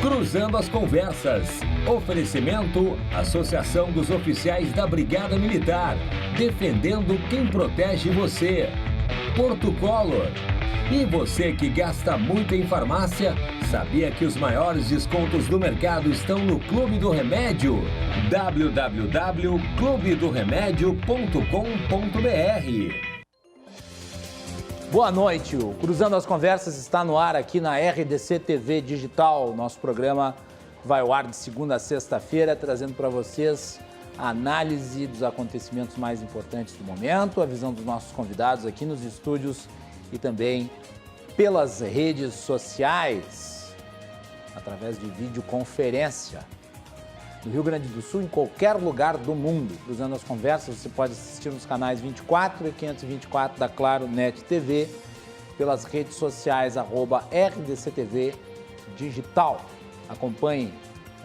Cruzando as Conversas. Oferecimento: Associação dos Oficiais da Brigada Militar. Defendendo quem protege você. Porto Color. E você que gasta muito em farmácia, sabia que os maiores descontos do mercado estão no Clube do Remédio? www.clubedoremedio.com.br. Boa noite, o Cruzando as Conversas está no ar aqui na RDC TV Digital. Nosso programa vai ao ar de segunda a sexta-feira, trazendo para vocês a análise dos acontecimentos mais importantes do momento, a visão dos nossos convidados aqui nos estúdios e também pelas redes sociais, através de videoconferência. No Rio Grande do Sul, em qualquer lugar do mundo. Cruzando as Conversas, você pode assistir nos canais 24 e 524 da Claro Net TV, pelas redes sociais, @RDCTV Digital. Acompanhe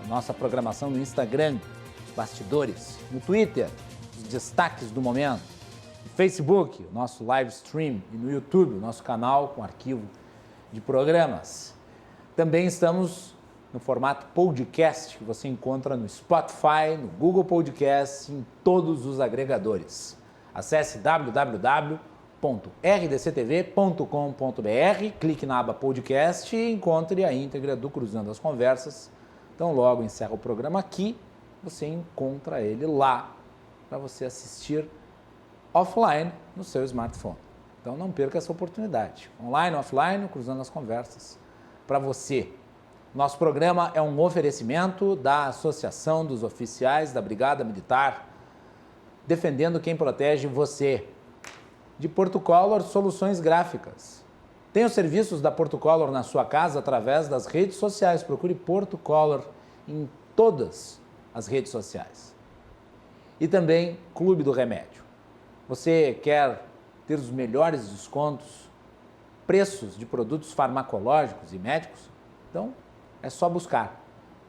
a nossa programação no Instagram, os bastidores, no Twitter, os destaques do momento, no Facebook, o nosso live stream, e no YouTube, o nosso canal com arquivo de programas. Também estamos no formato podcast, que você encontra no Spotify, no Google Podcast, em todos os agregadores. Acesse www.rdctv.com.br, clique na aba podcast e encontre a íntegra do Cruzando as Conversas. Então, logo encerra o programa aqui, você encontra ele lá para você assistir offline no seu smartphone. Então, não perca essa oportunidade. Online, offline, Cruzando as Conversas para você. Nosso programa é um oferecimento da Associação dos Oficiais da Brigada Militar, defendendo quem protege você. De Porto Color Soluções Gráficas. Tem os serviços da Porto Color na sua casa através das redes sociais. Procure Porto Color em todas as redes sociais. E também Clube do Remédio. Você quer ter os melhores descontos, preços de produtos farmacológicos e médicos? Então, é só buscar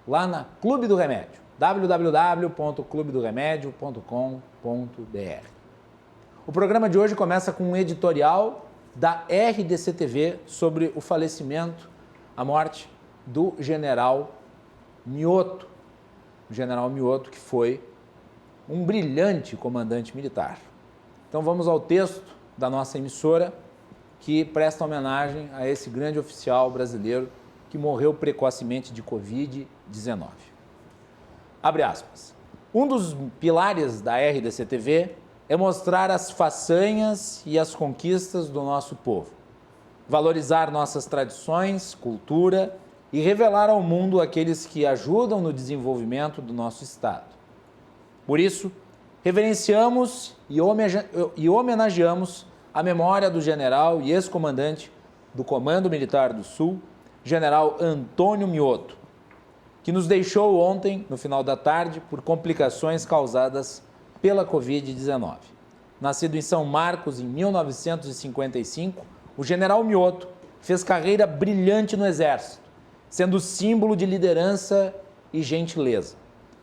lá na Clube do Remédio, www.clubedoremedio.com.br. O programa de hoje começa com um editorial da RDC TV sobre o falecimento, a morte do general Mioto. O general Mioto, que foi um brilhante comandante militar. Então vamos ao texto da nossa emissora, que presta homenagem a esse grande oficial brasileiro que morreu precocemente de Covid-19. Abre aspas. Um dos pilares da RDC TV é mostrar as façanhas e as conquistas do nosso povo, valorizar nossas tradições, cultura e revelar ao mundo aqueles que ajudam no desenvolvimento do nosso Estado. Por isso, reverenciamos e homenageamos a memória do general e ex-comandante do Comando Militar do Sul, General Antônio Mioto, que nos deixou ontem, no final da tarde, por complicações causadas pela Covid-19. Nascido em São Marcos em 1955, o General Mioto fez carreira brilhante no Exército, sendo símbolo de liderança e gentileza.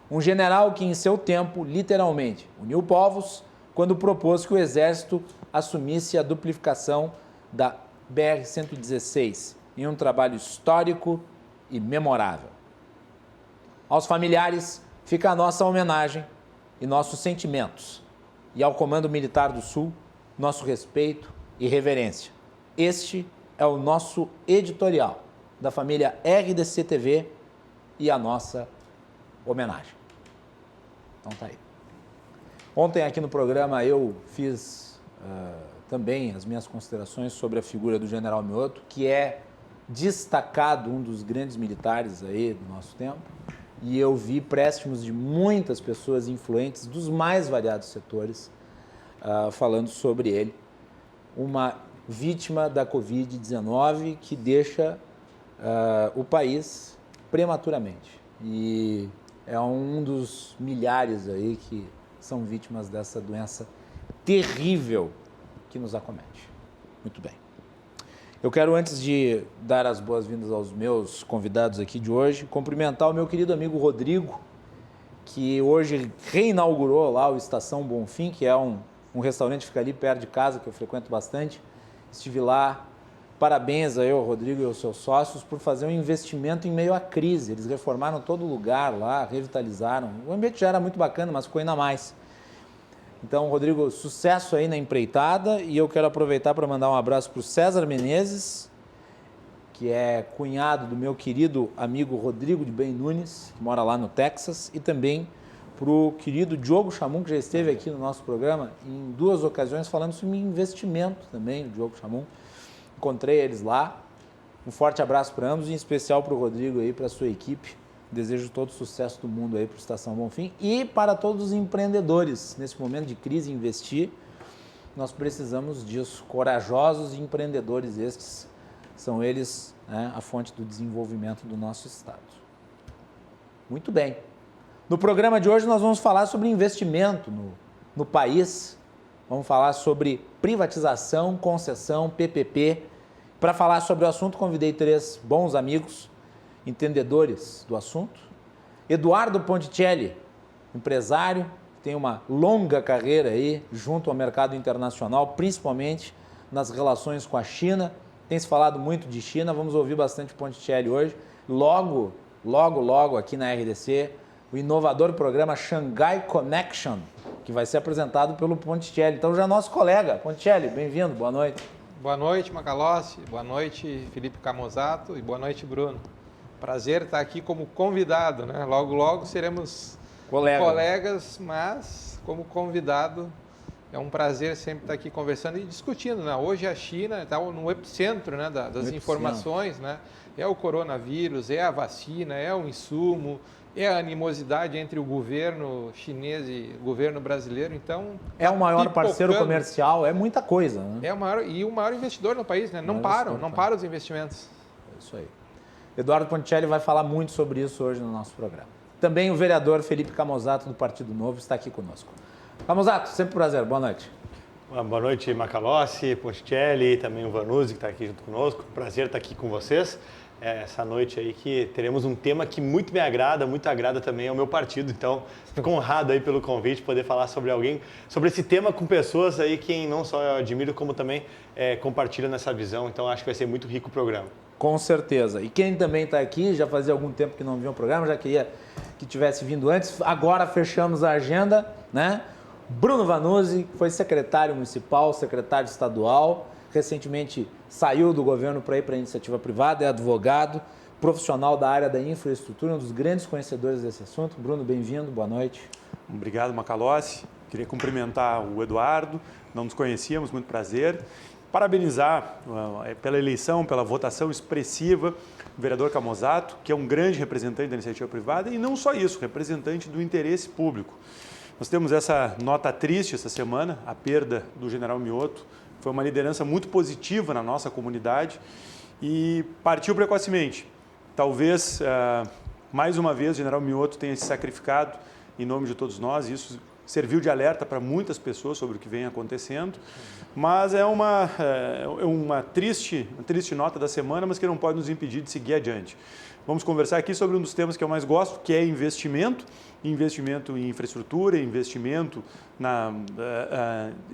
Um general que, em seu tempo, literalmente, uniu povos quando propôs que o Exército assumisse a duplicação da BR-116, em um trabalho histórico e memorável. Aos familiares fica a nossa homenagem e nossos sentimentos, e ao Comando Militar do Sul, nosso respeito e reverência. Este é o nosso editorial da família RDC TV e a nossa homenagem. Então tá aí. Ontem aqui no programa eu fiz também as minhas considerações sobre a figura do general Mioto, que é destacado, um dos grandes militares aí do nosso tempo, e eu vi préstimos de muitas pessoas influentes dos mais variados setores falando sobre ele, uma vítima da Covid-19 que deixa o país prematuramente, e é um dos milhares aí que são vítimas dessa doença terrível que nos acomete. Muito bem. Eu quero, antes de dar as boas-vindas aos meus convidados aqui de hoje, cumprimentar o meu querido amigo Rodrigo, que hoje reinaugurou lá o Estação Bonfim, que é um restaurante que fica ali perto de casa, que eu frequento bastante. Estive lá Parabéns aí ao Rodrigo e aos seus sócios por fazer um investimento em meio à crise. Eles reformaram todo lugar lá, revitalizaram. O ambiente já era muito bacana, mas ficou ainda mais. Então, Rodrigo, sucesso aí na empreitada, e eu quero aproveitar para mandar um abraço para o César Menezes, que é cunhado do meu querido amigo Rodrigo de Bem Nunes, que mora lá no Texas, e também para o querido Diogo Chamum, que já esteve aqui no nosso programa em 2 ocasiões falando sobre investimento também, o Diogo Chamum. Encontrei eles lá. Um forte abraço para ambos, em especial para o Rodrigo aí, para a sua equipe. Desejo todo o sucesso do mundo aí para o Estação Bonfim e para todos os empreendedores. Nesse momento de crise, investir, nós precisamos disso. Corajosos e empreendedores estes, são eles, né, a fonte do desenvolvimento do nosso Estado. Muito bem. No programa de hoje nós vamos falar sobre investimento no país. Vamos falar sobre privatização, concessão, PPP. Para falar sobre o assunto, convidei 3 bons amigos, entendedores do assunto. Eduardo Ponticelli, empresário, tem uma longa carreira aí junto ao mercado internacional, principalmente nas relações com a China. Tem se falado muito de China, vamos ouvir bastante Ponticelli hoje. Logo aqui na RDC, o inovador programa Shanghai Connection, que vai ser apresentado pelo Ponticelli. Então já é nosso colega. Ponticelli, bem-vindo, boa noite. Boa noite, Macalossi, boa noite, Felipe Camozato, e boa noite, Bruno. Prazer estar aqui como convidado, né? Logo seremos colegas, mas como convidado é um prazer sempre estar aqui conversando e discutindo, né? Hoje a China está no epicentro, né, das informações, né? É o coronavírus, é a vacina, é o insumo, é a animosidade entre o governo chinês e o governo brasileiro, então... É o maior parceiro comercial, é muita coisa, né? É o maior investidor no país, né? Não param os investimentos. É isso aí. Eduardo Ponticelli vai falar muito sobre isso hoje no nosso programa. Também o vereador Felipe Camozato, do Partido Novo, está aqui conosco. Camozato, sempre um prazer, boa noite. Boa noite, Macalossi, Ponticelli, também o Vanuzzi, que está aqui junto conosco. Prazer estar aqui com vocês. Essa noite aí que teremos um tema que muito me agrada, muito agrada também ao meu partido, então fico honrado aí pelo convite, poder falar sobre esse tema com pessoas aí que não só eu admiro, como também compartilham nessa visão, então acho que vai ser muito rico o programa. Com certeza. E quem também está aqui, já fazia algum tempo que não viu o programa, já queria que tivesse vindo antes, agora fechamos a agenda, né? Bruno Vanuzzi, que foi secretário municipal, secretário estadual, recentemente saiu do governo para ir para a iniciativa privada, é advogado, profissional da área da infraestrutura, um dos grandes conhecedores desse assunto. Bruno, bem-vindo, boa noite. Obrigado, Macalossi. Queria cumprimentar o Eduardo, não nos conhecíamos, muito prazer. Parabenizar pela eleição, pela votação expressiva, o vereador Camozato, que é um grande representante da iniciativa privada, e não só isso, representante do interesse público. Nós temos essa nota triste essa semana, a perda do general Mioto. Foi uma liderança muito positiva na nossa comunidade e partiu precocemente. Talvez, mais uma vez, o general Mioto tenha se sacrificado em nome de todos nós. Isso serviu de alerta para muitas pessoas sobre o que vem acontecendo. Mas é uma triste nota da semana, mas que não pode nos impedir de seguir adiante. Vamos conversar aqui sobre um dos temas que eu mais gosto, que é investimento em infraestrutura, investimento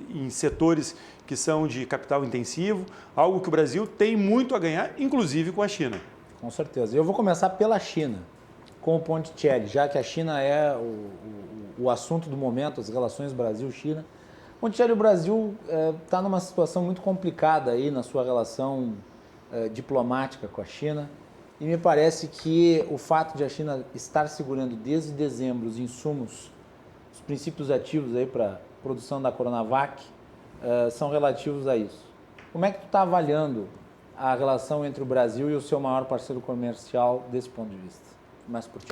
em setores que são de capital intensivo, algo que o Brasil tem muito a ganhar, inclusive com a China. Com certeza. Eu vou começar pela China, com o Ponticelli, já que a China é o assunto do momento, as relações Brasil-China. Ponticelli, o Brasil está numa situação muito complicada aí na sua relação diplomática com a China. E me parece que o fato de a China estar segurando desde dezembro os insumos, os princípios ativos aí para a produção da Coronavac, são relativos a isso. Como é que tu está avaliando a relação entre o Brasil e o seu maior parceiro comercial desse ponto de vista? Mais por ti.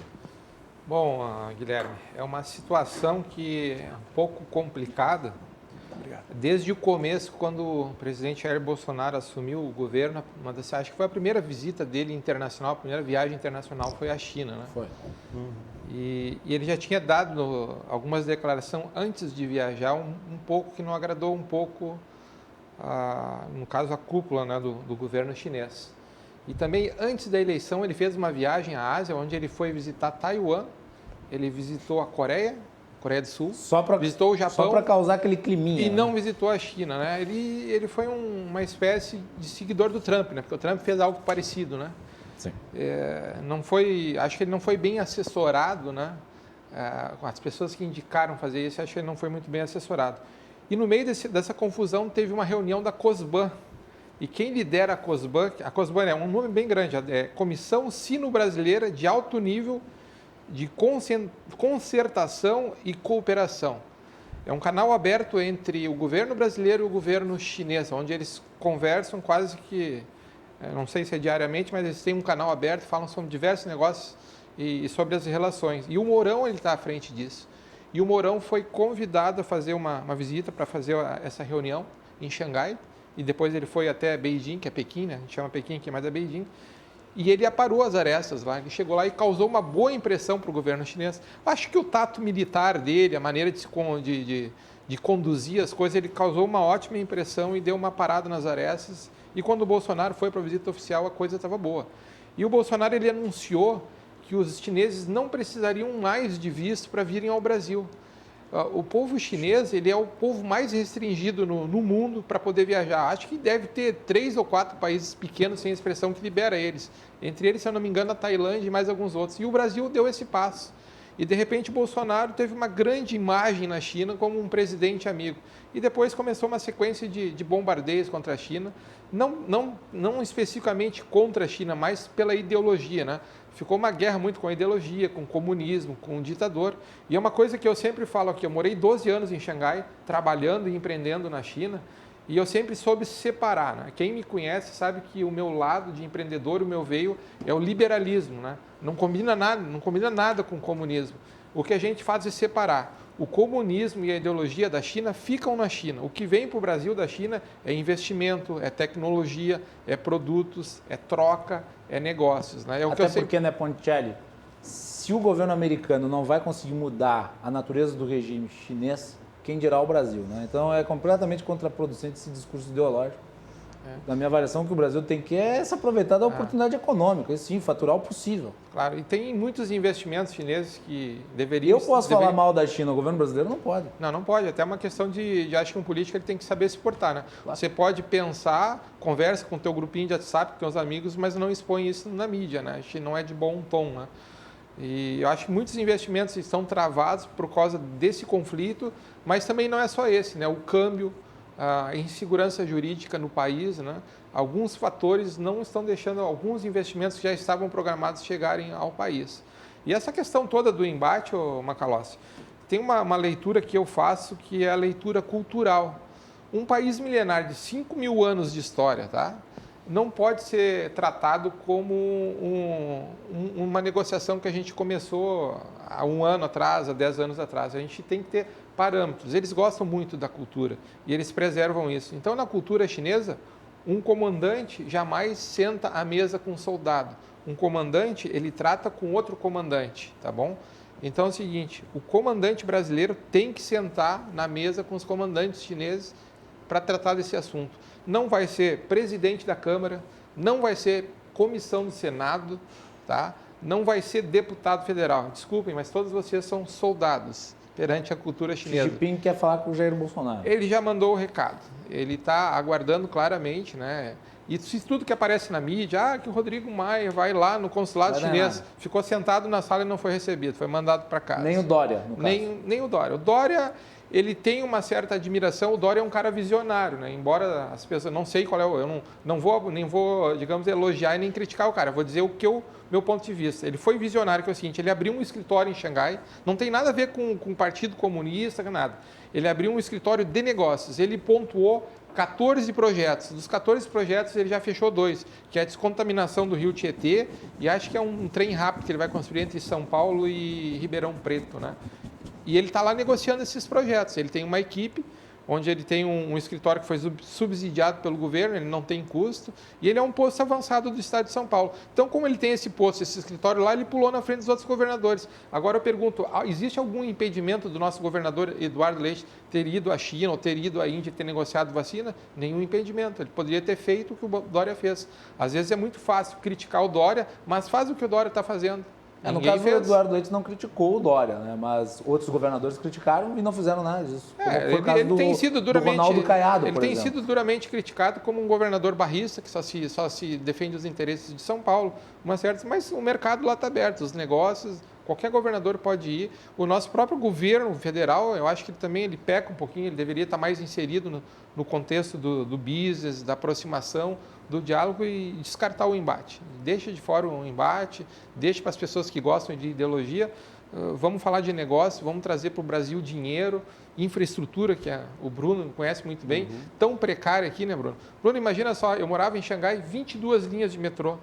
Bom, Guilherme, é uma situação que é um pouco complicada. Obrigado. Desde o começo, quando o presidente Jair Bolsonaro assumiu o governo, acho que foi a primeira visita dele internacional, a primeira viagem internacional foi à China, né? Foi. E ele já tinha dado algumas declarações antes de viajar, um pouco que não agradou um pouco, no caso, a cúpula, né, do governo chinês. E também, antes da eleição, ele fez uma viagem à Ásia, onde ele foi visitar Taiwan, ele visitou a Coreia Coreia do Sul, visitou o Japão. Só para causar aquele climinha. E não visitou a China, né? Ele foi uma espécie de seguidor do Trump, né? Porque o Trump fez algo parecido, né? Sim. Acho que ele não foi bem assessorado, né? As pessoas que indicaram fazer isso, acho que ele não foi muito bem assessorado. E no meio dessa confusão teve uma reunião da COSBAN. E quem lidera a COSBAN é um nome bem grande, é Comissão Sino-Brasileira de Alto Nível de Concertação e Cooperação. É um canal aberto entre o governo brasileiro e o governo chinês, onde eles conversam quase que, não sei se é diariamente, mas eles têm um canal aberto, falam sobre diversos negócios e sobre as relações. E o Mourão está à frente disso. E o Mourão foi convidado a fazer uma visita para fazer essa reunião em Xangai, e depois ele foi até Beijing, que é Pequim, né? A gente chama Pequim aqui, mas é Beijing. E ele aparou as arestas lá, ele chegou lá e causou uma boa impressão para o governo chinês. Acho que o tato militar dele, a maneira de conduzir as coisas, ele causou uma ótima impressão e deu uma parada nas arestas. E quando o Bolsonaro foi para a visita oficial, a coisa estava boa. E o Bolsonaro ele anunciou que os chineses não precisariam mais de visto para virem ao Brasil. O povo chinês ele é o povo mais restringido no mundo para poder viajar. Acho que deve ter 3 ou 4 países pequenos sem expressão que libera eles. Entre eles, se eu não me engano, a Tailândia e mais alguns outros. E o Brasil deu esse passo. E, de repente, o Bolsonaro teve uma grande imagem na China como um presidente amigo. E depois começou uma sequência de bombardeios contra a China, não especificamente contra a China, mas pela ideologia, né? Ficou uma guerra muito com a ideologia, com o comunismo, com o ditador. E é uma coisa que eu sempre falo aqui, eu morei 12 anos em Xangai, trabalhando e empreendendo na China, e eu sempre soube separar, né? Quem me conhece sabe que o meu lado de empreendedor, o meu veio, é o liberalismo, né? Não combina nada com o comunismo. O que a gente faz é separar. O comunismo e a ideologia da China ficam na China. O que vem para o Brasil da China é investimento, é tecnologia, é produtos, é troca, é negócios. Né? Até porque, né, Ponticelli, se o governo americano não vai conseguir mudar a natureza do regime chinês, quem dirá o Brasil? Né? Então é completamente contraproducente esse discurso ideológico. Na minha avaliação, o que o Brasil tem que é se aproveitar da oportunidade econômica, e sim, faturar o possível. Claro, e tem muitos investimentos chineses que deveriam... Eu posso falar mal da China, o governo brasileiro não pode. Não pode, até uma questão de acho que um político ele tem que saber se portar, né? Claro. Você pode pensar, conversa com o teu grupinho de WhatsApp, com teus amigos, mas não expõe isso na mídia, né? Acho que não é de bom tom, né? E eu acho que muitos investimentos estão travados por causa desse conflito, mas também não é só esse, né? O câmbio, a insegurança jurídica no país, né? Alguns fatores não estão deixando alguns investimentos que já estavam programados chegarem ao país. E essa questão toda do embate, Macalossi, tem uma leitura que eu faço que é a leitura cultural. Um país milenar de 5.000 anos de história, tá? Não pode ser tratado como uma negociação que a gente começou há 1 ano atrás, há 10 anos atrás. A gente tem que ter parâmetros. Eles gostam muito da cultura e eles preservam isso. Então, na cultura chinesa, um comandante jamais senta à mesa com um soldado. Um comandante, ele trata com outro comandante, tá bom? Então é o seguinte, o comandante brasileiro tem que sentar na mesa com os comandantes chineses para tratar desse assunto. Não vai ser presidente da Câmara, não vai ser comissão do Senado, tá? Não vai ser deputado federal. Desculpem, mas todos vocês são soldados perante a cultura chinesa. Xi Jinping quer falar com o Jair Bolsonaro. Ele já mandou o recado. Ele está aguardando claramente, né? E tudo que aparece na mídia, que o Rodrigo Maia vai lá no consulado chinês, ficou sentado na sala e não foi recebido, foi mandado para casa. Nem o Dória, no caso. Nem o Dória. O Dória, ele tem uma certa admiração, o Dória é um cara visionário, né? Embora as pessoas, não sei qual é eu não vou, digamos, elogiar e nem criticar o cara, eu vou dizer meu ponto de vista. Ele foi visionário, que é o seguinte, ele abriu um escritório em Xangai, não tem nada a ver com o Partido Comunista, nada. Ele abriu um escritório de negócios, ele pontuou 14 projetos. Dos 14 projetos, ele já fechou 2, que é a descontaminação do rio Tietê e acho que é um trem rápido que ele vai construir entre São Paulo e Ribeirão Preto, né? E ele está lá negociando esses projetos. Ele tem uma equipe, onde ele tem um escritório que foi subsidiado pelo governo, ele não tem custo, e ele é um posto avançado do estado de São Paulo. Então, como ele tem esse posto, esse escritório lá, ele pulou na frente dos outros governadores. Agora eu pergunto, existe algum impedimento do nosso governador Eduardo Leite ter ido à China ou ter ido à Índia e ter negociado vacina? Nenhum impedimento. Ele poderia ter feito o que o Dória fez. Às vezes é muito fácil criticar o Dória, mas faz o que o Dória está fazendo. No caso, o Eduardo Leite não criticou o Dória, né? Mas outros governadores criticaram e não fizeram nada disso. Foi o caso do Ronaldo Caiado, ele tem sido duramente criticado como um governador barrista, que só se defende os interesses de São Paulo, mas o mercado lá está aberto, os negócios, qualquer governador pode ir. O nosso próprio governo federal, eu acho que ele peca um pouquinho, ele deveria estar mais inserido no contexto do business, da aproximação, do diálogo e descartar o embate. Deixa de fora o embate, deixa para as pessoas que gostam de ideologia, vamos falar de negócio, vamos trazer para o Brasil dinheiro, infraestrutura, que o Bruno conhece muito bem, tão precária aqui, né, Bruno? Bruno, imagina só, eu morava em Xangai, 22 linhas de metrô,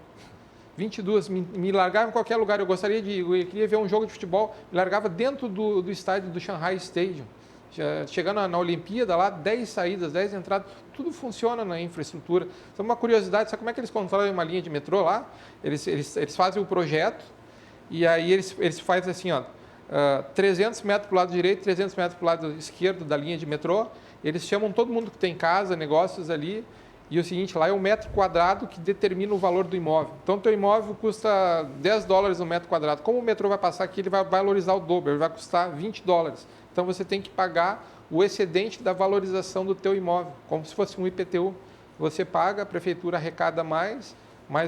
22, me largava em qualquer lugar, eu queria ver um jogo de futebol, me largava dentro do estádio do Shanghai Stadium. Chegando na Olimpíada lá, 10 saídas, 10 entradas, tudo funciona na infraestrutura. Então, uma curiosidade, sabe como é que eles controlam uma linha de metrô lá? Eles fazem o projeto e aí eles fazem assim, 300 metros para o lado direito, 300 metros para o lado esquerdo da linha de metrô. Eles chamam todo mundo que tem casa, negócios ali, e o seguinte, lá é o metro quadrado que determina o valor do imóvel. Então, o teu imóvel custa $10 no metro quadrado. Como o metrô vai passar aqui, ele vai valorizar o dobro, ele vai custar $20. Então, você tem que pagar o excedente da valorização do teu imóvel, como se fosse um IPTU. Você paga, a prefeitura arrecada mais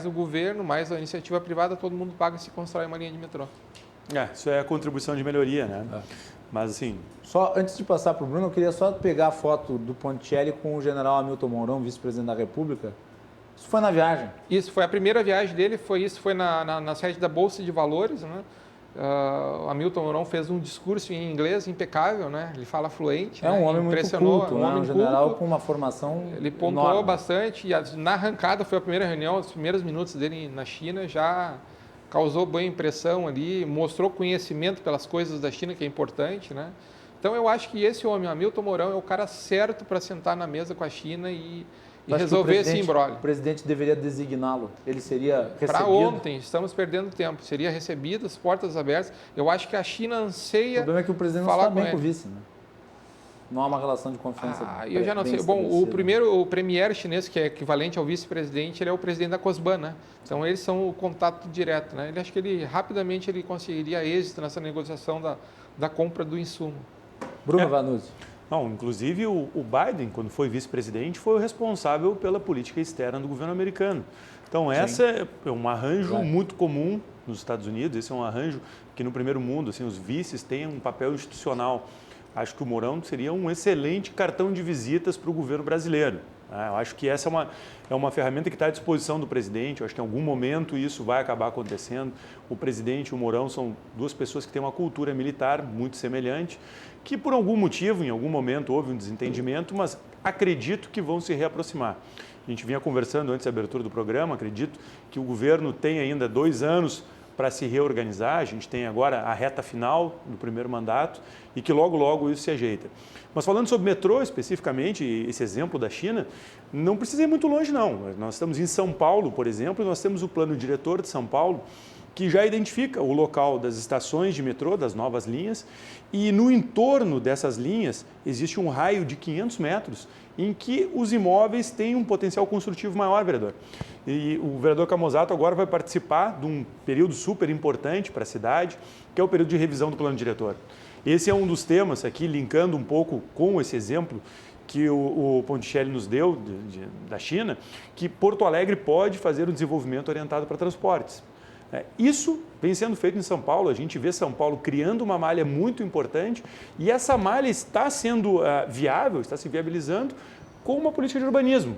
o governo, mais a iniciativa privada, todo mundo paga se constrói uma linha de metrô. Isso é a contribuição de melhoria, né? Mas assim... Só antes de passar para o Bruno, eu queria só pegar a foto do Ponticelli com o general Hamilton Mourão, vice-presidente da República. Isso foi na viagem? Isso, foi a primeira viagem dele, foi na sede da Bolsa de Valores, né? Hamilton Mourão fez um discurso em inglês impecável, né? Ele fala fluente. Um homem muito culto, um general culto, com uma formação ele pontuou enorme. Bastante e na arrancada foi a primeira reunião, os primeiros minutos dele na China já causou boa impressão ali, mostrou conhecimento pelas coisas da China, que é importante, né? Então eu acho que esse homem, Hamilton Mourão, é o cara certo para sentar na mesa com a China e resolver esse imbróglio. O presidente deveria designá-lo, ele seria recebido? Para ontem, estamos perdendo tempo, seria recebido, as portas abertas. Eu acho que a China anseia. O problema é que o presidente não está bem com o vice, né? Não há uma relação de confiança. Eu já não sei. Bom, o premier chinês, que é equivalente ao vice-presidente, ele é o presidente da COSBAN, né? Então eles são o contato direto, né? Acho que ele rapidamente ele conseguiria êxito nessa negociação da compra do insumo. Bruno Vanuzzi. Não, inclusive o Biden, quando foi vice-presidente, foi o responsável pela política externa do governo americano. Então, essa é um arranjo muito comum nos Estados Unidos, esse é um arranjo que no primeiro mundo, assim, os vices têm um papel institucional. Acho que o Mourão seria um excelente cartão de visitas para o governo brasileiro. Eu acho que essa é uma ferramenta que está à disposição do presidente. Eu acho que em algum momento isso vai acabar acontecendo. O presidente e o Mourão são duas pessoas que têm uma cultura militar muito semelhante, que por algum motivo, em algum momento, houve um desentendimento, mas acredito que vão se reaproximar. A gente vinha conversando antes da abertura do programa, acredito que o governo tem ainda 2 anos para se reorganizar, a gente tem agora a reta final do primeiro mandato e que logo, logo isso se ajeita. Mas falando sobre metrô especificamente, esse exemplo da China, não precisa ir muito longe não. Nós estamos em São Paulo, por exemplo, e nós temos o plano diretor de São Paulo, que já identifica o local das estações de metrô, das novas linhas, e no entorno dessas linhas existe um raio de 500 metros em que os imóveis têm um potencial construtivo maior, vereador. E o vereador Camozzato agora vai participar de um período super importante para a cidade, que é o período de revisão do plano diretor. Esse é um dos temas aqui, linkando um pouco com esse exemplo que o Ponticelli nos deu da China, que Porto Alegre pode fazer um desenvolvimento orientado para transportes. Isso vem sendo feito em São Paulo, a gente vê São Paulo criando uma malha muito importante e essa malha está sendo viável, está se viabilizando com uma política de urbanismo.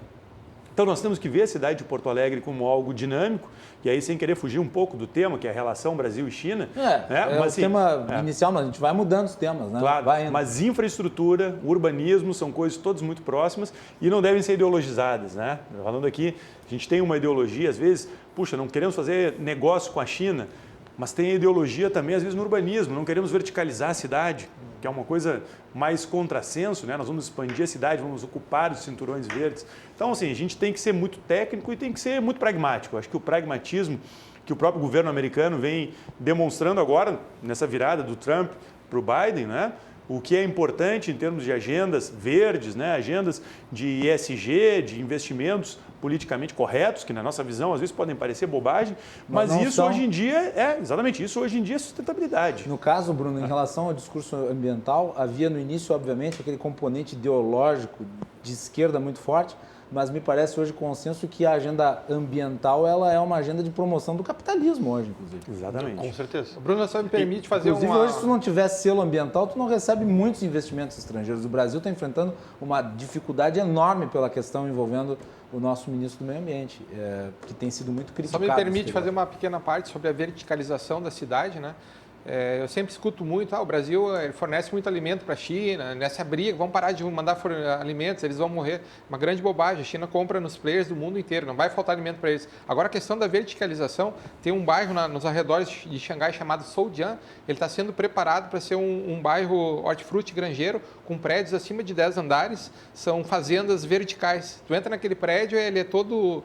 Então nós temos que ver a cidade de Porto Alegre como algo dinâmico, e aí sem querer fugir um pouco do tema, que é a relação Brasil e China. Mas, assim, o tema inicial, mas a gente vai mudando os temas, né? Claro, mas infraestrutura, urbanismo são coisas todas muito próximas e não devem ser ideologizadas, né? Falando aqui, a gente tem uma ideologia, às vezes, puxa, não queremos fazer negócio com a China, mas tem ideologia também, às vezes, no urbanismo, não queremos verticalizar a cidade, que é uma coisa mais contrassenso, né? Nós vamos expandir a cidade, vamos ocupar os cinturões verdes. Então, assim, a gente tem que ser muito técnico e tem que ser muito pragmático. Eu acho que o pragmatismo que o próprio governo americano vem demonstrando agora, nessa virada do Trump para o Biden, né? O que é importante em termos de agendas verdes, né? Agendas de ESG, de investimentos politicamente corretos, que na nossa visão às vezes podem parecer bobagem, mas isso são... hoje em dia exatamente isso hoje em dia é sustentabilidade. No caso, Bruno, em relação ao discurso ambiental, havia no início, obviamente, aquele componente ideológico de esquerda muito forte, mas me parece hoje consenso que a agenda ambiental ela é uma agenda de promoção do capitalismo hoje, inclusive. Exatamente. Com certeza. Bruno, só me permite fazer inclusive, hoje, se tu não tiver selo ambiental, tu não recebe muitos investimentos estrangeiros. O Brasil está enfrentando uma dificuldade enorme pela questão envolvendo o nosso ministro do Meio Ambiente, que tem sido muito criticado. Só me permite fazer uma pequena parte sobre a verticalização da cidade, né? Eu sempre escuto muito, o Brasil fornece muito alimento para a China, nessa briga, vão parar de mandar alimentos, eles vão morrer. Uma grande bobagem, a China compra nos players do mundo inteiro, não vai faltar alimento para eles. Agora a questão da verticalização, tem um bairro nos arredores de Xangai chamado Soujian, ele está sendo preparado para ser um bairro hortifruti granjeiro, com prédios acima de 10 andares, são fazendas verticais. Tu entra naquele prédio, ele é todo...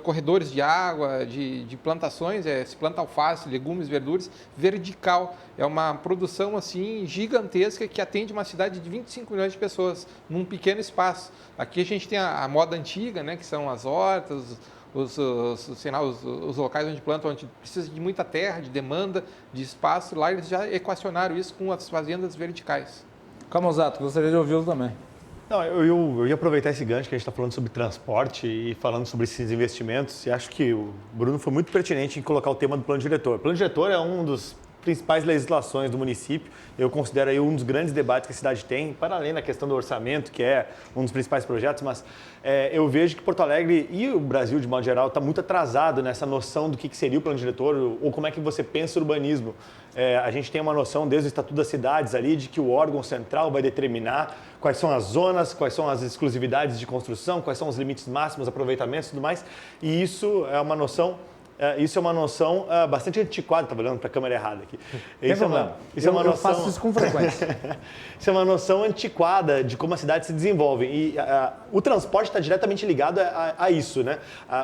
corredores de água, de plantações, se planta alface, legumes, verduras, vertical. É uma produção assim gigantesca que atende uma cidade de 25 milhões de pessoas num pequeno espaço. Aqui a gente tem a moda antiga, né, que são as hortas, os locais onde plantam, onde precisa de muita terra, de demanda, de espaço. Lá eles já equacionaram isso com as fazendas verticais. Camozato, gostaria de ouvi-lo também. Não, eu ia aproveitar esse gancho que a gente está falando sobre transporte e falando sobre esses investimentos, e acho que o Bruno foi muito pertinente em colocar o tema do plano diretor. O plano diretor é um dos principais legislações do município, eu considero aí um dos grandes debates que a cidade tem, para além da questão do orçamento, que é um dos principais projetos, mas eu vejo que Porto Alegre e o Brasil, de modo geral, está muito atrasado nessa noção do que seria o plano diretor ou como é que você pensa o urbanismo. A gente tem uma noção desde o Estatuto das Cidades ali de que o órgão central vai determinar quais são as zonas, quais são as exclusividades de construção, quais são os limites máximos, aproveitamentos e tudo mais, e isso é uma noção bastante antiquada. Estava olhando para a câmera errada aqui. Eu faço isso com frequência. Isso é uma noção antiquada de como a cidade se desenvolve. E o transporte está diretamente ligado a isso, né?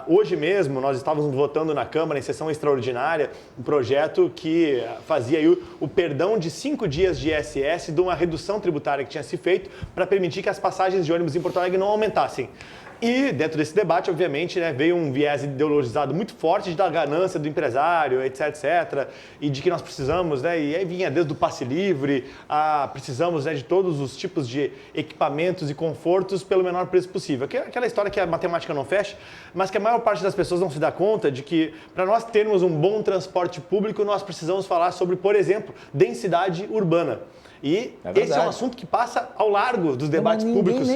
Hoje mesmo, nós estávamos votando na Câmara, em sessão extraordinária, um projeto que fazia aí o perdão de 5 dias de ISS de uma redução tributária que tinha se feito para permitir que as passagens de ônibus em Porto Alegre não aumentassem. E dentro desse debate, obviamente, né, veio um viés ideologizado muito forte da ganância do empresário, etc, e de que nós precisamos, né, e aí vinha desde o passe livre, precisamos, né, de todos os tipos de equipamentos e confortos pelo menor preço possível. Aquela história que a matemática não fecha, mas que a maior parte das pessoas não se dá conta de que para nós termos um bom transporte público, nós precisamos falar sobre, por exemplo, densidade urbana. E esse é um assunto que passa ao largo dos debates públicos.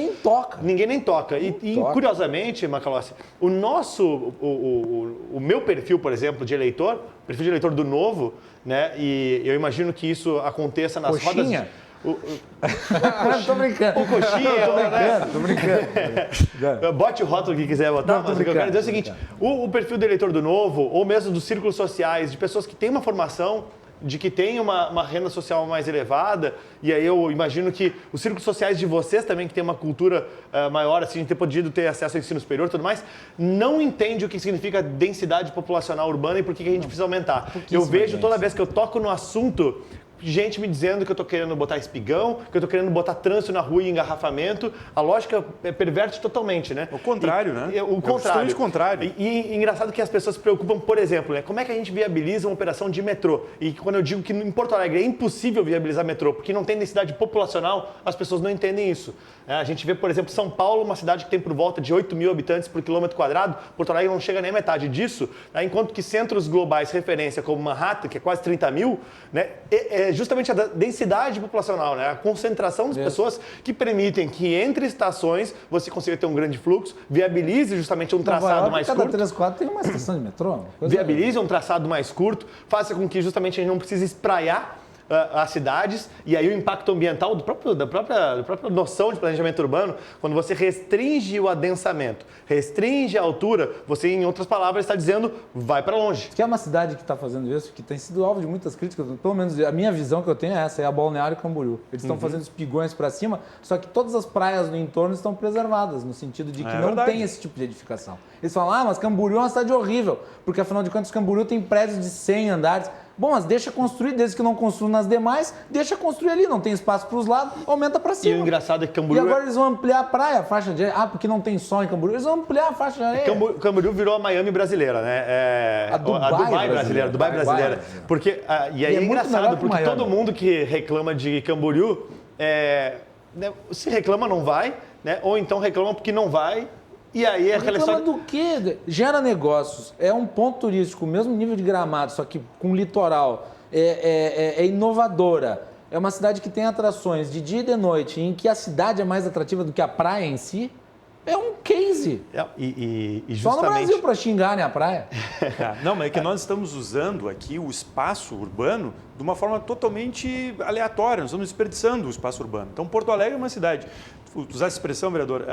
Ninguém nem toca. E curiosamente, Macalossi, o meu perfil, por exemplo, de eleitor, perfil de eleitor do Novo, né? E eu imagino que isso aconteça nas rodas... Tô brincando. O coxinha, tô brincando. Bote o rótulo que quiser botar, mas o que eu quero dizer é o seguinte, o perfil do eleitor do Novo, ou mesmo dos círculos sociais, de pessoas que têm uma formação, de que tem uma renda social mais elevada, e aí eu imagino que os círculos sociais de vocês também, que tem uma cultura maior, assim, de ter podido ter acesso ao ensino superior e tudo mais, não entende o que significa densidade populacional urbana e por que a gente precisa aumentar. Eu vejo toda vez que eu toco no assunto, gente me dizendo que eu estou querendo botar espigão, que eu estou querendo botar trânsito na rua e engarrafamento. A lógica perde totalmente, né? O contrário, né? O contrário. E engraçado que as pessoas se preocupam, por exemplo, né? Como é que a gente viabiliza uma operação de metrô? E quando eu digo que em Porto Alegre é impossível viabilizar metrô, porque não tem densidade populacional, as pessoas não entendem isso. A gente vê, por exemplo, São Paulo, uma cidade que tem por volta de 8 mil habitantes por quilômetro quadrado, Porto Alegre não chega nem a metade disso, né? Enquanto que centros globais referência como Manhattan, que é quase 30 mil, né? É justamente a densidade populacional, né? A concentração das pessoas que permitem que entre estações você consiga ter um grande fluxo, viabilize justamente um traçado mais curto. Cada 3-4 tem uma estação de metrô. Viabilize um traçado mais curto, faça com que justamente a gente não precise espraiar as cidades, e aí o impacto ambiental da própria noção de planejamento urbano, quando você restringe o adensamento, restringe a altura, você, em outras palavras, está dizendo, vai para longe. Que é uma cidade que está fazendo isso, que tem sido alvo de muitas críticas, pelo menos a minha visão que eu tenho é essa, é a Balneário Camboriú. Eles estão fazendo espigões para cima, só que todas as praias no entorno estão preservadas, no sentido de que não tem esse tipo de edificação. Eles falam, mas Camboriú é uma cidade horrível, porque afinal de contas Camboriú tem prédios de 100 andares. Bom, mas deixa construir, desde que não construa nas demais, deixa construir ali, não tem espaço para os lados, aumenta para cima. E o engraçado é que Camboriú... E agora eles vão ampliar a praia, a faixa de areia. Ah, porque não tem sol em Camboriú. Eles vão ampliar a faixa de areia. Camboriú virou a Miami brasileira, né? A Dubai brasileira. Dubai brasileira. Porque, e aí é engraçado, porque todo mundo que reclama de Camboriú, né, se reclama não vai, né? Ou então reclama porque não vai. E aí é aquela história... do quê? Gera negócios. É um ponto turístico, mesmo nível de Gramado, só que com litoral. É inovadora. É uma cidade que tem atrações de dia e de noite, em que a cidade é mais atrativa do que a praia em si. É um case. E justamente... Só no Brasil para xingar, né, a praia. Não, mas é que nós estamos usando aqui o espaço urbano de uma forma totalmente aleatória. Nós estamos desperdiçando o espaço urbano. Então, Porto Alegre é uma cidade... Usar essa expressão, vereador,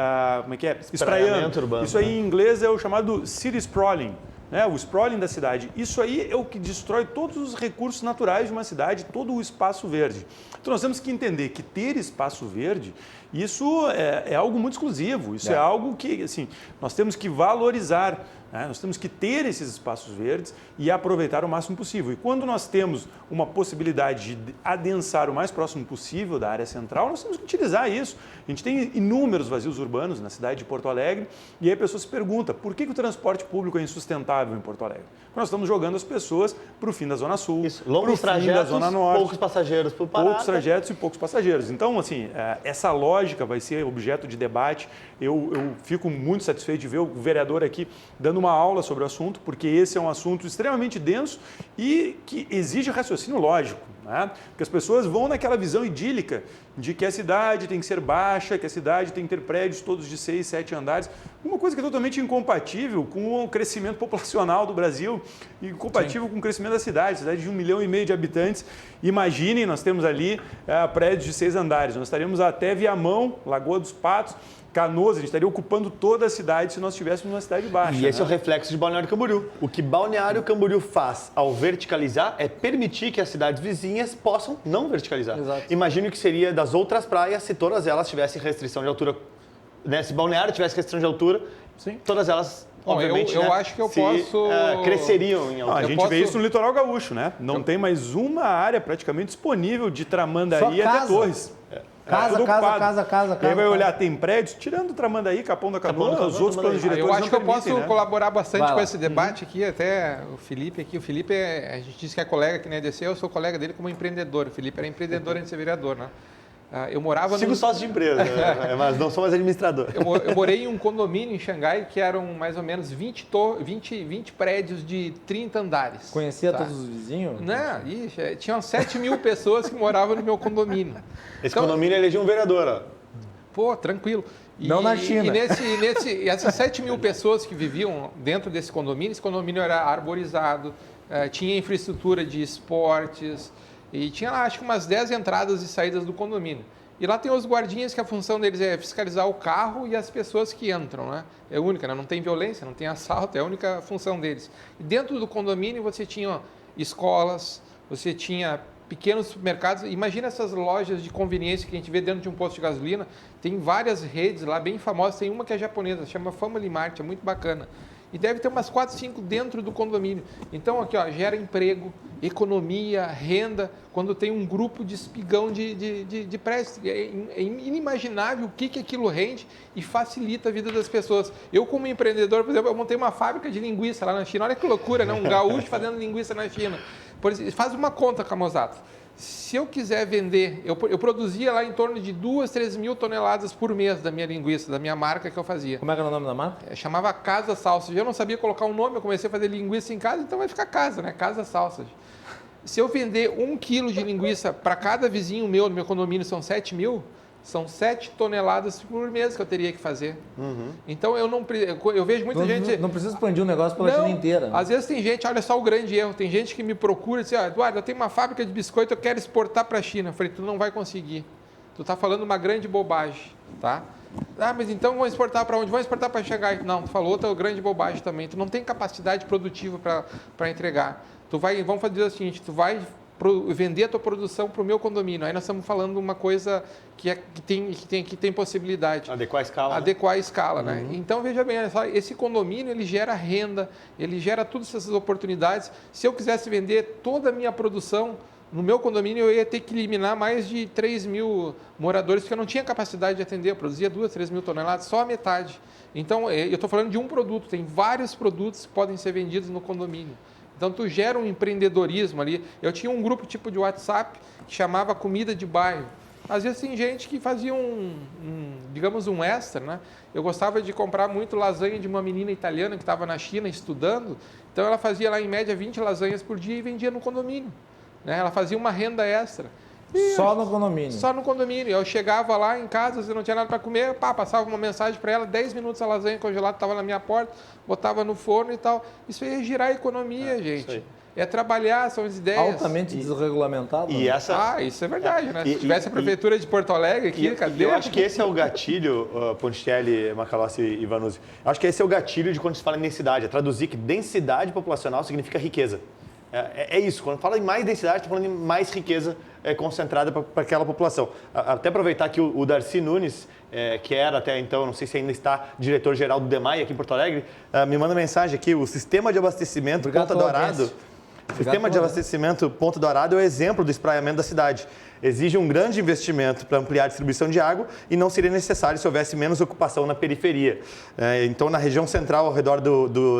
como é que é? Espraiando. Urbano. Isso aí em inglês é o chamado city sprawling. Né, o sprawling da cidade. Isso aí é o que destrói todos os recursos naturais de uma cidade, todo o espaço verde. Então nós temos que entender que ter espaço verde, isso é algo muito exclusivo, isso é algo que assim, nós temos que valorizar. Nós temos que ter esses espaços verdes e aproveitar o máximo possível. E quando nós temos uma possibilidade de adensar o mais próximo possível da área central, nós temos que utilizar isso. A gente tem inúmeros vazios urbanos na cidade de Porto Alegre e aí a pessoa se pergunta por que o transporte público é insustentável em Porto Alegre? Porque nós estamos jogando as pessoas para o fim da Zona Sul, para o fim da Zona Norte. Poucos passageiros por parada. Poucos trajetos e poucos passageiros. Então, assim, essa lógica vai ser objeto de debate. Eu fico muito satisfeito de ver o vereador aqui dando uma aula sobre o assunto, porque esse é um assunto extremamente denso e que exige raciocínio lógico. Né? Porque as pessoas vão naquela visão idílica de que a cidade tem que ser baixa, que a cidade tem que ter prédios todos de 6, 7 andares, uma coisa que é totalmente incompatível com o crescimento populacional do Brasil e incompatível com o crescimento da cidade de 1,5 milhão de habitantes. Imaginem, nós temos ali prédios de 6 andares, nós estaremos até Viamão, Lagoa dos Patos, Canoas, a gente estaria ocupando toda a cidade se nós estivéssemos numa cidade baixa. E esse é o reflexo de Balneário Camboriú. O que Balneário Camboriú faz ao verticalizar é permitir que as cidades vizinhas possam não verticalizar. Exato. Imagine o que seria das outras praias se todas elas tivessem restrição de altura. Né? Se Balneário tivesse restrição de altura, sim, todas elas... Obviamente, eu acho que eu posso... cresceriam em altura. A gente vê isso no litoral gaúcho, né? Não tem mais uma área praticamente disponível de Tramandaí até Torres. Casa. E aí vai olhar, tem prédios, tirando o Tramandaí, Capão da Canoa, os outros planos diretores eu acho que eu posso né? colaborar bastante com esse debate aqui, até o Felipe aqui. O Felipe, a gente disse que é colega aqui na EDC, eu sou colega dele como empreendedor. O Felipe era empreendedor antes de ser vereador, né? Eu morava Sigo sócio de empresa, mas não sou mais administrador. Eu morei em um condomínio em Xangai que eram mais ou menos 20 prédios de 30 andares. Conhecia todos os vizinhos? Não, tinham 7 mil pessoas que moravam no meu condomínio. Esse condomínio elegeu um vereador, ó. Pô, tranquilo. Não na China. E essas 7 mil pessoas que viviam dentro desse condomínio, esse condomínio era arborizado, tinha infraestrutura de esportes, e tinha lá, acho que umas 10 entradas e saídas do condomínio. E lá tem os guardinhas que a função deles é fiscalizar o carro e as pessoas que entram, né? É única, né? Não tem violência, não tem assalto, é a única função deles. E dentro do condomínio você tinha escolas, você tinha pequenos supermercados. Imagina essas lojas de conveniência que a gente vê dentro de um posto de gasolina. Tem várias redes lá bem famosas, tem uma que é japonesa, chama Family Mart, é muito bacana. E deve ter umas 4, 5 dentro do condomínio. Então, aqui, ó, gera emprego, economia, renda, quando tem um grupo de espigão de prédios. É inimaginável o que aquilo rende e facilita a vida das pessoas. Eu, como empreendedor, por exemplo, eu montei uma fábrica de linguiça lá na China. Olha que loucura, né? Um gaúcho fazendo linguiça na China. Por exemplo, faz uma conta, Camozato. Se eu quiser vender, eu produzia lá em torno de 2, 3 mil toneladas por mês da minha linguiça, da minha marca que eu fazia. Como é que era o nome da marca? Chamava Casa Sausage. Eu não sabia colocar um nome, eu comecei a fazer linguiça em casa, então vai ficar casa, né? Casa Sausage. Se eu vender 1 quilo de linguiça para cada vizinho meu, no meu condomínio, são 7 mil, são 7 toneladas por mês que eu teria que fazer. Uhum. Então, eu vejo muita gente... Não precisa expandir o negócio pela China inteira. Né? Às vezes tem gente, olha só o grande erro, tem gente que me procura e diz, Eduardo, eu tenho uma fábrica de biscoito, eu quero exportar para a China. Eu falei, tu não vai conseguir. Tu está falando uma grande bobagem, tá? Mas então vão exportar para onde? Vão exportar para Xangai. Não, tu falou outra grande bobagem também. Tu não tem capacidade produtiva para entregar. Vamos fazer o seguinte, tu vai vender a tua produção para o meu condomínio. Aí nós estamos falando de uma coisa que tem possibilidade. Adequar a escala. Adequar a escala, né? Então, veja bem, olha só, esse condomínio, ele gera renda, ele gera todas essas oportunidades. Se eu quisesse vender toda a minha produção no meu condomínio, eu ia ter que eliminar mais de 3 mil moradores, porque eu não tinha capacidade de atender. Eu produzia 2, 3 mil toneladas, só a metade. Então, eu estou falando de um produto, tem vários produtos que podem ser vendidos no condomínio. Então, tu gera um empreendedorismo ali. Eu tinha um grupo tipo de WhatsApp que chamava Comida de Bairro. Às vezes tem gente que fazia digamos, um extra, né? Eu gostava de comprar muito lasanha de uma menina italiana que estava na China estudando. Então, ela fazia lá, em média, 20 lasanhas por dia e vendia no condomínio. Né? Ela fazia uma renda extra. Só no condomínio? Só no condomínio. Eu chegava lá em casa, eu não tinha nada para comer, passava uma mensagem para ela, 10 minutos a lasanha congelada estava na minha porta, botava no forno e tal. Isso aí é girar a economia, gente. É trabalhar, são as ideias. Altamente desregulamentado. E essa... isso é verdade, né? Se tivesse a Prefeitura de Porto Alegre aqui, cadê? Eu acho que esse é o gatilho, Ponticelli, Macalossi e Vanuzzi. Eu acho que esse é o gatilho de quando se fala em densidade. É traduzir que densidade populacional significa riqueza. É isso, quando fala em mais densidade, está falando em mais riqueza concentrada para aquela população. Até aproveitar que o Darcy Nunes, que era até então, não sei se ainda está diretor-geral do DEMAI aqui em Porto Alegre, me manda mensagem aqui, o sistema de abastecimento Ponta Dourado... O sistema de abastecimento Ponta Dourado é o exemplo do espraiamento da cidade. Exige um grande investimento para ampliar a distribuição de água e não seria necessário se houvesse menos ocupação na periferia. Então, na região central, ao redor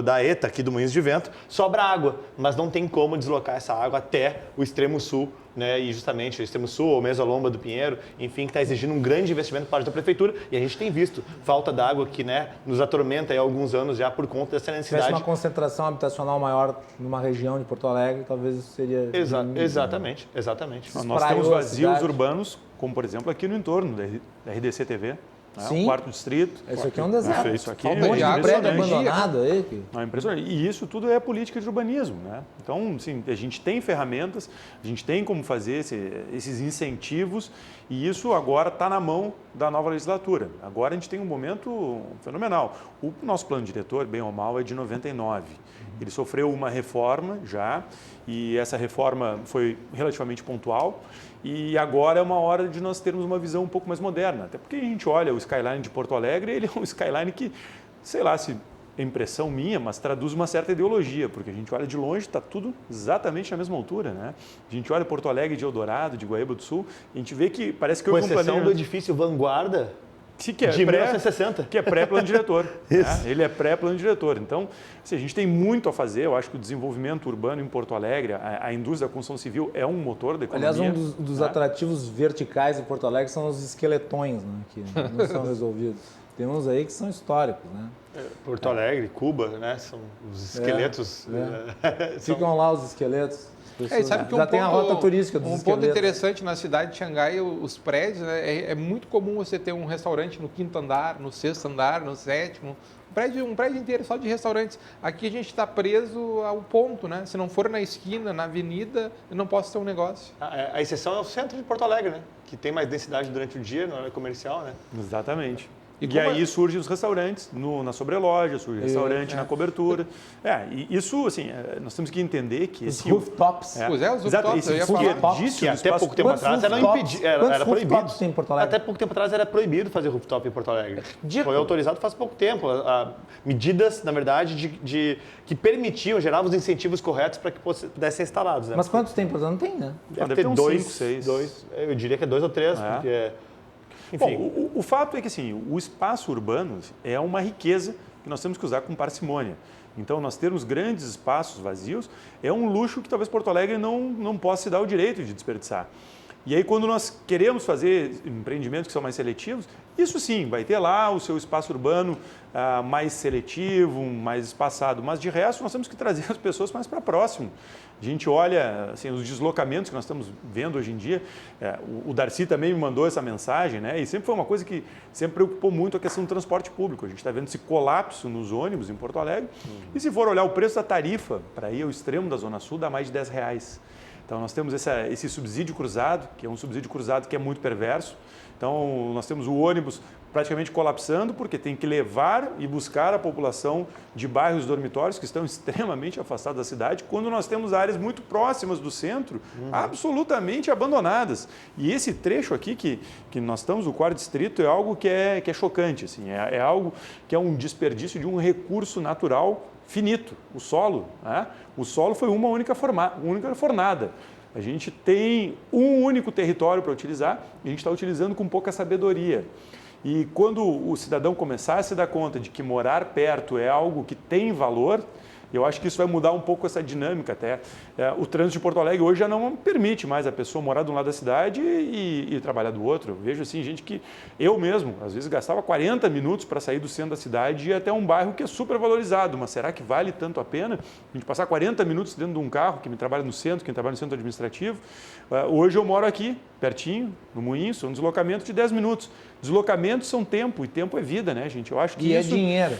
da ETA, aqui do Moinhos de Vento, sobra água, mas não tem como deslocar essa água até o extremo sul, né? E justamente o extremo sul, ou mesmo a Lomba do Pinheiro, enfim, que está exigindo um grande investimento por parte da prefeitura. E a gente tem visto falta d'água que, né, nos atormenta há alguns anos já por conta dessa necessidade. Se tivesse uma concentração habitacional maior numa região de Porto Alegre, talvez isso seria... Exatamente. Nós temos vazios urbanos, como por exemplo aqui no entorno da RDC TV. Sim. O quarto distrito. Isso aqui é um deserto. Isso aqui é um prédio abandonado aí. É impressionante. E isso tudo é política de urbanismo, né? Então, assim, a gente tem ferramentas, a gente tem como fazer esses incentivos e isso agora está na mão da nova legislatura. Agora a gente tem um momento fenomenal. O nosso plano diretor, bem ou mal, é de 99. Ele sofreu uma reforma já e essa reforma foi relativamente pontual. E agora é uma hora de nós termos uma visão um pouco mais moderna. Até porque a gente olha o skyline de Porto Alegre, ele é um skyline que, sei lá se é impressão minha, mas traduz uma certa ideologia, porque a gente olha de longe, está tudo exatamente na mesma altura, né? A gente olha Porto Alegre de Eldorado, de Guaíba do Sul, e a gente vê que parece que... Com exceção do edifício Vanguarda, de 1960. Que é pré-plano diretor. Né? Ele é pré-plano diretor. Então, assim, a gente tem muito a fazer. Eu acho que o desenvolvimento urbano em Porto Alegre, a indústria da construção civil é um motor da economia. Aliás, um dos atrativos verticais de Porto Alegre são os esqueletões, né, que não são resolvidos. Tem uns aí que são históricos, né? Porto Alegre, Cuba, né? São os esqueletos. Ficam lá os esqueletos. Sabe que já tem a rota turística dos ponto interessante na cidade de Xangai, os prédios, né, é muito comum você ter um restaurante no 5º andar, no 6º andar, no 7º. Um prédio inteiro só de restaurantes. Aqui a gente está preso ao ponto, né? Se não for na esquina, na avenida, eu não posso ter um negócio. A exceção é o centro de Porto Alegre, né? Que tem mais densidade durante o dia, na hora comercial, né? Exatamente. E aí surgem os restaurantes na sobreloja, surge restaurante na cobertura. E isso, assim, nós temos que entender que... Os rooftops. Pois os rooftops, eu ia falar. Que até pouco tempo atrás era proibido. Tem em Porto Alegre? Até pouco tempo atrás era proibido fazer rooftop em Porto Alegre. Foi autorizado faz pouco tempo. Medidas, na verdade, que permitiam, geravam os incentivos corretos para que pudessem ser instalados. Né? Mas quantos tem por ano? Não tem, né? Deve ter 2, 6. Eu diria que é 2 ou 3, porque... Enfim. Bom, o fato é que assim, o espaço urbano é uma riqueza que nós temos que usar com parcimônia. Então, nós termos grandes espaços vazios é um luxo que talvez Porto Alegre não possa se dar o direito de desperdiçar. E aí, quando nós queremos fazer empreendimentos que são mais seletivos, isso sim, vai ter lá o seu espaço urbano mais seletivo, mais espaçado. Mas, de resto, nós temos que trazer as pessoas mais para próximo. A gente olha assim, os deslocamentos que nós estamos vendo hoje em dia. O Darcy também me mandou essa mensagem, né? E sempre foi uma coisa que sempre preocupou muito a questão do transporte público. A gente está vendo esse colapso nos ônibus em Porto Alegre. E se for olhar o preço da tarifa para ir ao extremo da Zona Sul, dá mais de R$10. Então, nós temos esse subsídio cruzado, que é um subsídio cruzado que é muito perverso. Então, nós temos o ônibus praticamente colapsando, porque tem que levar e buscar a população de bairros dormitórios que estão extremamente afastados da cidade, quando nós temos áreas muito próximas do centro, absolutamente abandonadas. E esse trecho aqui que nós estamos, o 4º distrito, é algo que é chocante. Assim, é algo que é um desperdício de um recurso natural finito, o solo. Né? O solo foi uma única fornada. A gente tem um único território para utilizar e a gente está utilizando com pouca sabedoria. E quando o cidadão começar a se dar conta de que morar perto é algo que tem valor, eu acho que isso vai mudar um pouco essa dinâmica até. O trânsito de Porto Alegre hoje já não permite mais a pessoa morar de um lado da cidade e trabalhar do outro. Eu vejo assim, gente que eu mesmo, às vezes, gastava 40 minutos para sair do centro da cidade e ir até um bairro que é super valorizado. Mas será que vale tanto a pena a gente passar 40 minutos dentro de um carro, quem trabalha no centro, quem trabalha no centro administrativo? Hoje eu moro aqui, pertinho, no Moinho, são um deslocamento de 10 minutos. Deslocamentos são tempo, e tempo é vida, né, gente? Eu acho que isso... é dinheiro.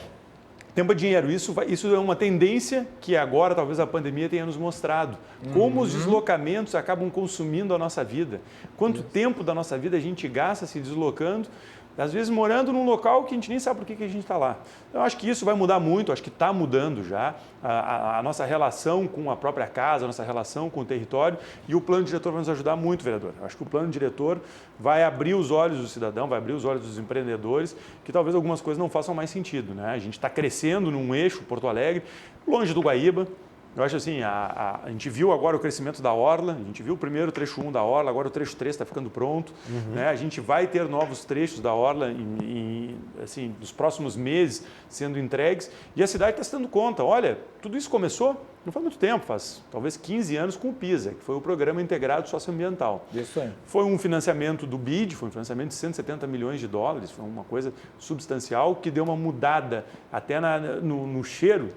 Tempo é dinheiro. Isso é uma tendência que agora, talvez, a pandemia tenha nos mostrado. Como os deslocamentos acabam consumindo a nossa vida. Quanto tempo da nossa vida a gente gasta se deslocando, às vezes morando num local que a gente nem sabe por que a gente está lá. Eu acho que isso vai mudar muito, acho que está mudando já a nossa relação com a própria casa, a nossa relação com o território, e o plano diretor vai nos ajudar muito, vereador. Eu acho que o plano diretor vai abrir os olhos do cidadão, vai abrir os olhos dos empreendedores, que talvez algumas coisas não façam mais sentido. Né? A gente está crescendo num eixo, Porto Alegre, longe do Guaíba. Eu acho assim, a gente viu agora o crescimento da Orla, a gente viu o primeiro trecho 1 da Orla, agora o trecho 3 está ficando pronto. Né? A gente vai ter novos trechos da Orla assim, nos próximos meses sendo entregues e a cidade está se dando conta. Olha, tudo isso começou não faz muito tempo, faz talvez 15 anos com o PISA, que foi o Programa Integrado Socioambiental. Isso aí. Foi um financiamento do BID, foi um financiamento de 170 milhões de dólares, foi uma coisa substancial que deu uma mudada até no cheiro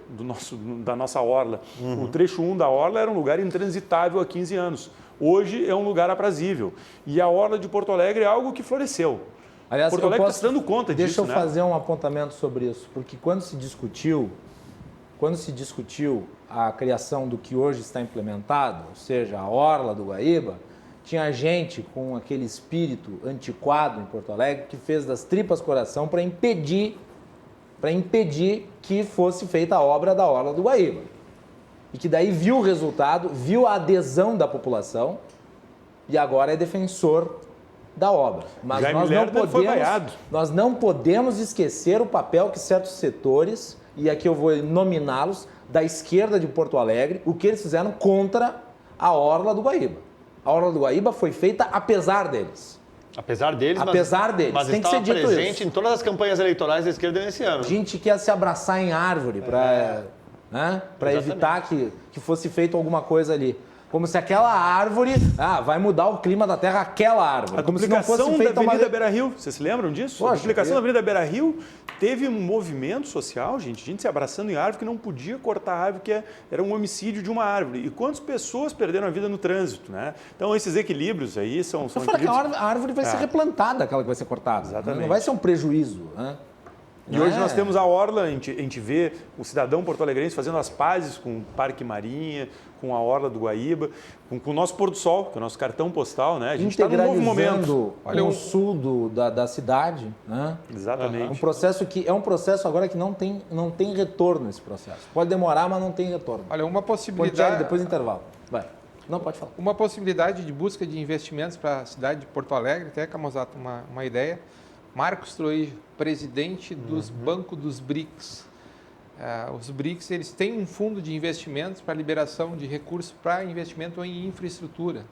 da nossa orla. O trecho 1 da orla era um lugar intransitável há 15 anos. Hoje é um lugar aprazível. E a orla de Porto Alegre é algo que floresceu. Aliás, Porto Alegre está se dando conta disso. Deixa eu fazer um apontamento sobre isso, porque quando se discutiu a criação do que hoje está implementado, ou seja, a Orla do Guaíba, tinha gente com aquele espírito antiquado em Porto Alegre que fez das tripas coração para impedir que fosse feita a obra da Orla do Guaíba. E que daí viu o resultado, viu a adesão da população e agora é defensor da obra. Mas nós não podemos esquecer o papel que certos setores, e aqui eu vou nominá-los, da esquerda de Porto Alegre, o que eles fizeram contra a Orla do Guaíba. A Orla do Guaíba foi feita apesar deles. Apesar deles, mas tem que ser dito presente isso. Em todas as campanhas eleitorais da esquerda nesse ano. A gente quer se abraçar em árvore para evitar que fosse feito alguma coisa ali. Como se aquela árvore vai mudar o clima da Terra, aquela árvore. A duplicação da Avenida Beira-Rio, vocês se lembram disso? Poxa, a duplicação da Avenida Beira-Rio teve um movimento social, gente se abraçando em árvore que não podia cortar a árvore, que era um homicídio de uma árvore. E quantas pessoas perderam a vida no trânsito, né? Então, esses equilíbrios aí são equilíbrios... que a árvore vai ser replantada, aquela que vai ser cortada. Exatamente. Não vai ser um prejuízo, né? E hoje nós temos a Orla, a gente vê o cidadão porto-alegrense fazendo as pazes com o Parque Marinha, com a Orla do Guaíba, com o nosso pôr do sol, que é o nosso cartão postal, né? A gente está num novo momento. Olha, o sul da cidade, né? Exatamente. É um processo agora que não tem retorno esse processo. Pode demorar, mas não tem retorno. Olha, uma possibilidade... Depois do intervalo. Vai. Não, pode falar. Uma possibilidade de busca de investimentos para a cidade de Porto Alegre, até, Camozato, uma ideia. Marcos Troijo, presidente dos bancos dos BRICS. Os BRICS eles têm um fundo de investimentos para liberação de recursos para investimento em infraestrutura.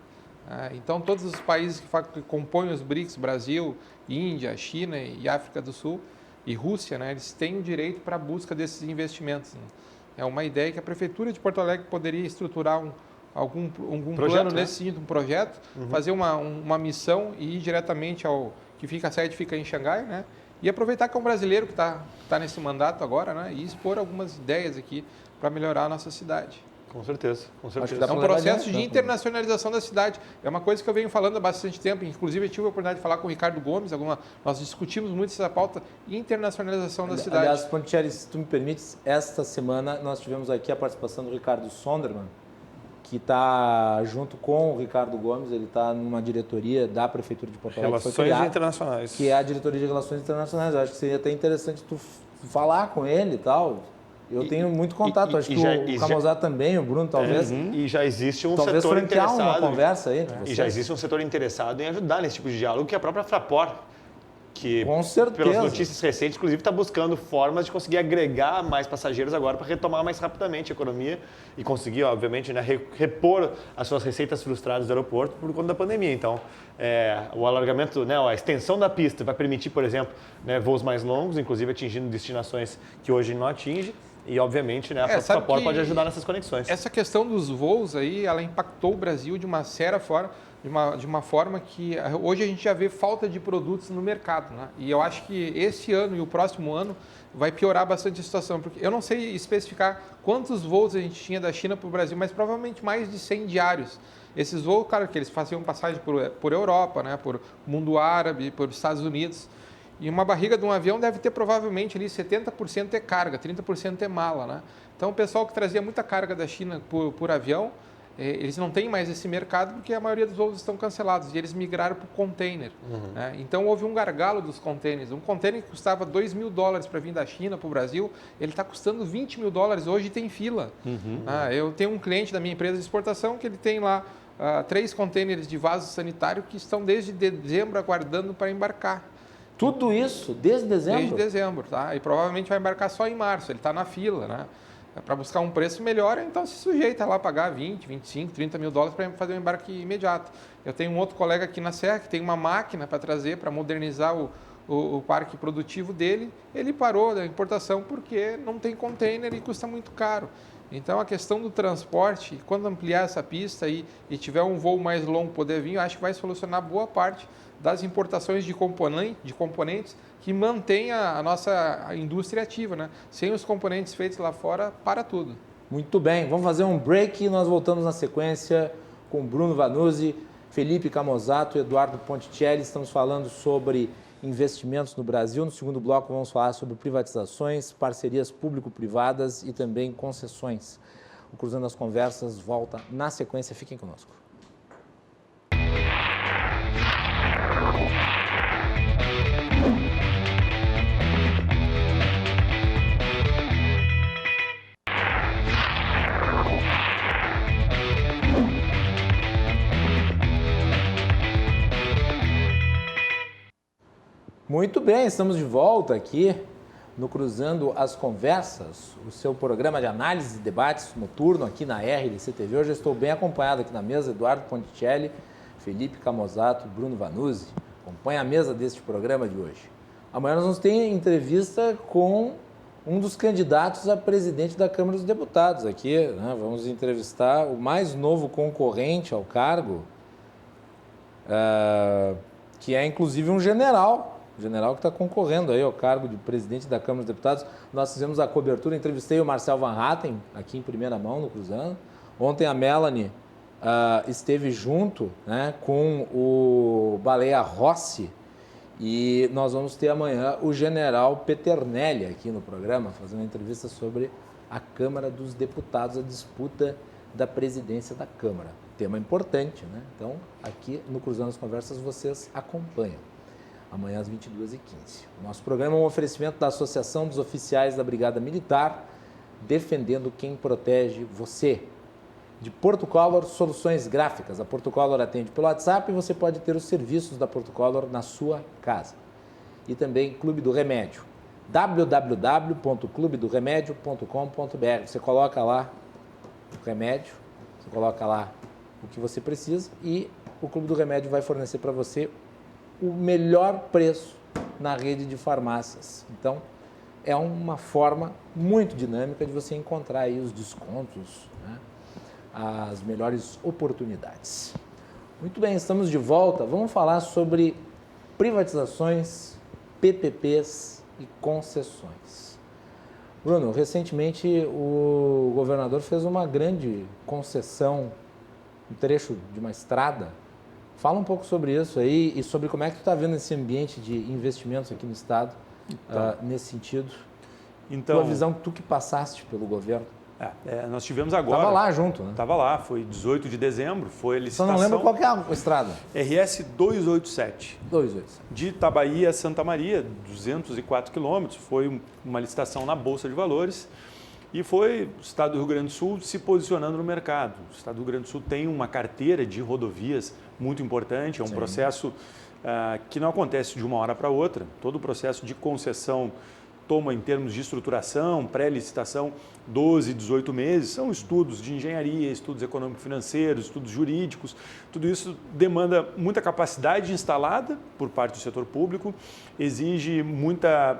Então, todos os países que compõem os BRICS, Brasil, Índia, China e África do Sul e Rússia, né, eles têm o direito para a busca desses investimentos. É uma ideia que a Prefeitura de Porto Alegre poderia estruturar algum plano nesse sentido, um projeto, fazer uma missão e ir diretamente a sede fica em Xangai, né? E aproveitar que é um brasileiro que está nesse mandato agora, né? E expor algumas ideias aqui para melhorar a nossa cidade. Com certeza, com certeza. É um processo de internacionalização da cidade. É uma coisa que eu venho falando há bastante tempo. Inclusive, eu tive a oportunidade de falar com o Ricardo Gomes. Nós discutimos muito essa pauta, internacionalização da cidade. Aliás, Ponticelli, se tu me permites, esta semana nós tivemos aqui a participação do Ricardo Sonderman, que está junto com o Ricardo Gomes, ele está numa diretoria da Prefeitura de Porto Alegre. Relações Internacionais. Que é a diretoria de Relações Internacionais. Eu acho que seria até interessante tu falar com ele e tal. Eu tenho muito contato, acho que o Camozato também, o Bruno talvez. E já existe um talvez setor interessado. Uma conversa aí entre vocês. E já existe um setor interessado em ajudar nesse tipo de diálogo, que é a própria Fraport, que, com certeza, pelas notícias recentes, inclusive, está buscando formas de conseguir agregar mais passageiros agora para retomar mais rapidamente a economia e conseguir, obviamente, né, repor as suas receitas frustradas do aeroporto por conta da pandemia. Então, o alargamento, né, a extensão da pista vai permitir, por exemplo, né, voos mais longos, inclusive atingindo destinações que hoje não atinge. E, obviamente, né, a Fraport pode ajudar nessas conexões. Essa questão dos voos aí, ela impactou o Brasil de uma séria forma, de uma forma que hoje a gente já vê falta de produtos no mercado, né? E eu acho que esse ano e o próximo ano vai piorar bastante a situação, porque eu não sei especificar quantos voos a gente tinha da China para o Brasil, mas provavelmente mais de 100 diários. Esses voos, cara, que eles faziam passagem por Europa, né, por mundo árabe, por Estados Unidos. E uma barriga de um avião deve ter provavelmente ali 70% é carga, 30% é mala, né? Então o pessoal que trazia muita carga da China por avião, eles não têm mais esse mercado porque a maioria dos voos estão cancelados e eles migraram para o container. Né? Então houve um gargalo dos containers. Um container que custava $2.000 para vir da China para o Brasil, ele está custando $20.000 hoje e tem fila. Eu tenho um cliente da minha empresa de exportação que ele tem lá 3 containers de vaso sanitário que estão desde dezembro aguardando para embarcar. Tudo isso desde dezembro? Desde dezembro, tá? E provavelmente vai embarcar só em março, ele está na fila, né? Para buscar um preço melhor, então se sujeita lá a pagar 20, 25, 30 mil dólares para fazer um embarque imediato. Eu tenho um outro colega aqui na Serra que tem uma máquina para trazer, para modernizar o parque produtivo dele, ele parou da importação porque não tem container e custa muito caro. Então a questão do transporte, quando ampliar essa pista e tiver um voo mais longo poder vir, eu acho que vai solucionar boa parte das importações de componentes que mantém a nossa indústria ativa, né? Sem os componentes feitos lá fora, para tudo. Muito bem, vamos fazer um break e nós voltamos na sequência com Bruno Vanuzzi, Felipe Camozato e Eduardo Ponticelli. Estamos falando sobre investimentos no Brasil. No segundo bloco vamos falar sobre privatizações, parcerias público-privadas e também concessões. O Cruzando as Conversas volta na sequência. Fiquem conosco. Muito bem, estamos de volta aqui no Cruzando as Conversas, o seu programa de análise e debates noturno aqui na RDC-TV. Hoje eu estou bem acompanhado aqui na mesa, Eduardo Ponticelli, Felipe Camozato, Bruno Vanuzzi. Acompanha a mesa deste programa de hoje. Amanhã nós vamos ter entrevista com um dos candidatos a presidente da Câmara dos Deputados aqui, né? Vamos entrevistar o mais novo concorrente ao cargo, que é inclusive um general que está concorrendo aí ao cargo de presidente da Câmara dos Deputados. Nós fizemos a cobertura, entrevistei o Marcel Van Hatten aqui em primeira mão no Cruzando. Ontem a Melanie esteve junto, né, com o Baleia Rossi, e nós vamos ter amanhã o general Peternelli aqui no programa, fazendo uma entrevista sobre a Câmara dos Deputados, a disputa da presidência da Câmara. Tema importante, né? Então, aqui no Cruzando as Conversas vocês acompanham. Amanhã às 22h15. O nosso programa é um oferecimento da Associação dos Oficiais da Brigada Militar, defendendo quem protege você. De Portucolor Soluções Gráficas. A Portucolor atende pelo WhatsApp e você pode ter os serviços da Portucolor na sua casa. E também Clube do Remédio. www.clubedoremedio.com.br. Você coloca lá o remédio, você coloca lá o que você precisa e o Clube do Remédio vai fornecer para você o melhor preço na rede de farmácias. Então, é uma forma muito dinâmica de você encontrar aí os descontos, né? As melhores oportunidades. Muito bem, estamos de volta. Vamos falar sobre privatizações, PPPs e concessões. Bruno, recentemente o governador fez uma grande concessão, um trecho de uma estrada. Fala um pouco sobre isso aí e sobre como é que tu está vendo esse ambiente de investimentos aqui no Estado, nesse sentido. Então, tua visão, tu que passaste pelo governo. Nós tivemos agora... Estava lá junto, né? Estava lá, foi 18 de dezembro, foi a licitação... Só não lembro qual que é a estrada. RS 287. 287. De Itabaí a Santa Maria, 204 quilômetros, foi uma licitação na Bolsa de Valores e foi o Estado do Rio Grande do Sul se posicionando no mercado. O Estado do Rio Grande do Sul tem uma carteira de rodovias muito importante, é um processo que não acontece de uma hora para outra. Todo o processo de concessão toma, em termos de estruturação, pré-licitação, 12, 18 meses. São estudos de engenharia, estudos econômico-financeiros, estudos jurídicos. Tudo isso demanda muita capacidade instalada por parte do setor público, exige muita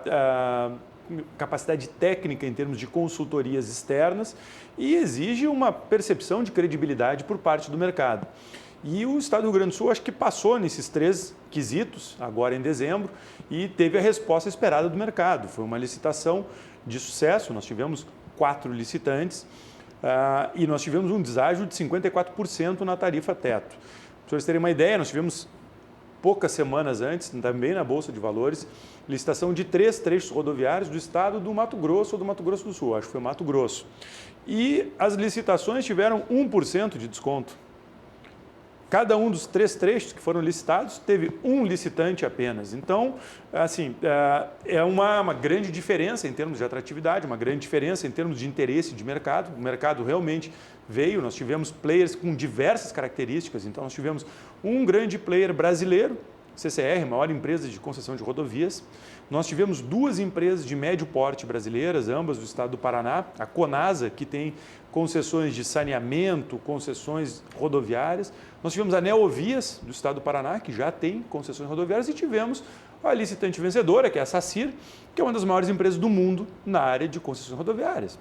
capacidade técnica em termos de consultorias externas e exige uma percepção de credibilidade por parte do mercado. E o Estado do Rio Grande do Sul acho que passou nesses 3 quesitos, agora em dezembro, e teve a resposta esperada do mercado. Foi uma licitação de sucesso, nós tivemos 4 licitantes e nós tivemos um deságio de 54% na tarifa teto. Para vocês terem uma ideia, nós tivemos poucas semanas antes, também na Bolsa de Valores, licitação de 3 trechos rodoviários do estado do Mato Grosso ou do Mato Grosso do Sul, acho que foi Mato Grosso. E as licitações tiveram 1% de desconto. Cada um dos 3 trechos que foram licitados teve um licitante apenas. Então, assim, é uma grande diferença em termos de atratividade, uma grande diferença em termos de interesse de mercado. O mercado realmente veio, nós tivemos players com diversas características. Então, nós tivemos um grande player brasileiro, CCR, maior empresa de concessão de rodovias. Nós tivemos 2 empresas de médio porte brasileiras, ambas do estado do Paraná, a Conasa, que tem concessões de saneamento, concessões rodoviárias. Nós tivemos a Neovias, do estado do Paraná, que já tem concessões rodoviárias, e tivemos a licitante vencedora, que é a SACIR, que é uma das maiores empresas do mundo na área de concessões rodoviárias.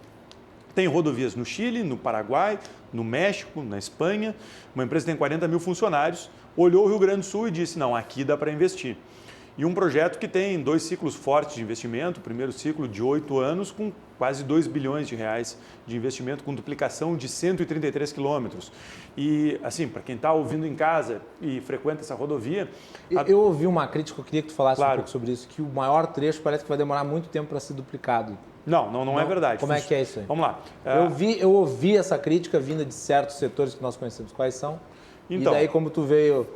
Tem rodovias no Chile, no Paraguai, no México, na Espanha. Uma empresa que tem 40 mil funcionários, olhou o Rio Grande do Sul e disse, não, aqui dá para investir. E um projeto que tem 2 ciclos fortes de investimento, o primeiro ciclo de 8 anos, com quase 2 bilhões de reais de investimento, com duplicação de 133 quilômetros. E, assim, para quem está ouvindo em casa e frequenta essa rodovia... Eu ouvi uma crítica, eu queria que tu falasse Claro. um pouco sobre isso, que o maior trecho parece que vai demorar muito tempo para ser duplicado. Não é verdade. Como é que é isso aí? Vamos lá. Eu ouvi essa crítica vinda de certos setores que nós conhecemos. Quais são? Então, e daí, como tu veio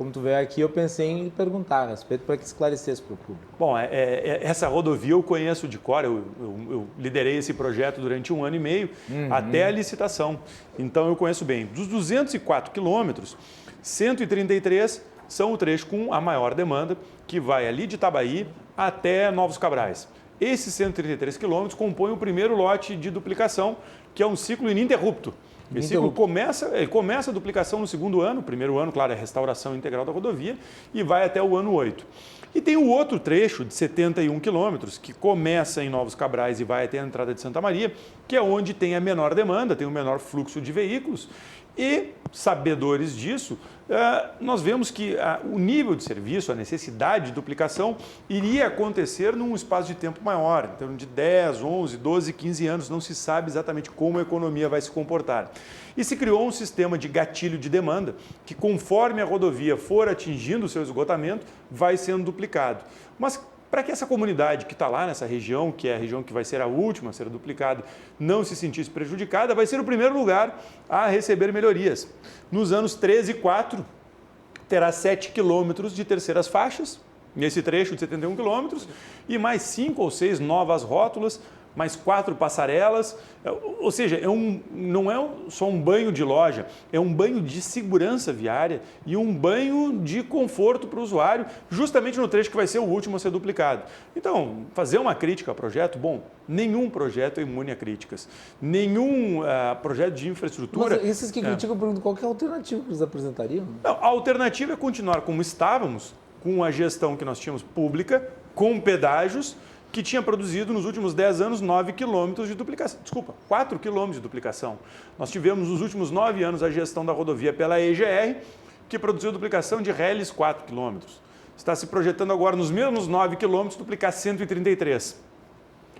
aqui, eu pensei em perguntar a respeito para que esclarecesse para o público. Bom, essa rodovia eu conheço de cor, eu liderei esse projeto durante 1 ano e meio, até a licitação. Então, eu conheço bem. Dos 204 quilômetros, 133 são o trecho com a maior demanda, que vai ali de Itabaí até Novos Cabrais. Esses 133 quilômetros compõem o primeiro lote de duplicação, que é um ciclo ininterrupto. Esse ciclo começa a duplicação no 2º ano, o primeiro ano, claro, é a restauração integral da rodovia, e vai até o ano 8. E tem o outro trecho de 71 quilômetros, que começa em Novos Cabrais e vai até a entrada de Santa Maria, que é onde tem a menor demanda, tem o menor fluxo de veículos. E, sabedores disso, nós vemos que o nível de serviço, a necessidade de duplicação, iria acontecer num espaço de tempo maior, em torno de 10, 11, 12, 15 anos, não se sabe exatamente como a economia vai se comportar. E se criou um sistema de gatilho de demanda, que conforme a rodovia for atingindo o seu esgotamento, vai sendo duplicado. Mas para que essa comunidade que está lá nessa região, que é a região que vai ser a última a ser duplicada, não se sentisse prejudicada, vai ser o primeiro lugar a receber melhorias. Nos anos 13 e 4, terá 7 quilômetros de terceiras faixas, nesse trecho de 71 quilômetros, e mais 5 ou 6 novas rótulas, mais 4 passarelas, ou seja, não é só um banho de loja, é um banho de segurança viária e um banho de conforto para o usuário, justamente no trecho que vai ser o último a ser duplicado. Então, fazer uma crítica ao projeto, bom, nenhum projeto é imune a críticas, nenhum projeto de infraestrutura... Mas esses que criticam, eu pergunto, qual que é a alternativa que eles apresentariam? Não, a alternativa é continuar como estávamos, com a gestão que nós tínhamos pública, com pedágios, que tinha produzido nos últimos 10 anos 9 quilômetros de duplicação. Desculpa, 4 quilômetros de duplicação. Nós tivemos nos últimos 9 anos a gestão da rodovia pela EGR, que produziu duplicação de reles 4 quilômetros. Está se projetando agora, nos mesmos 9 quilômetros, duplicar 133.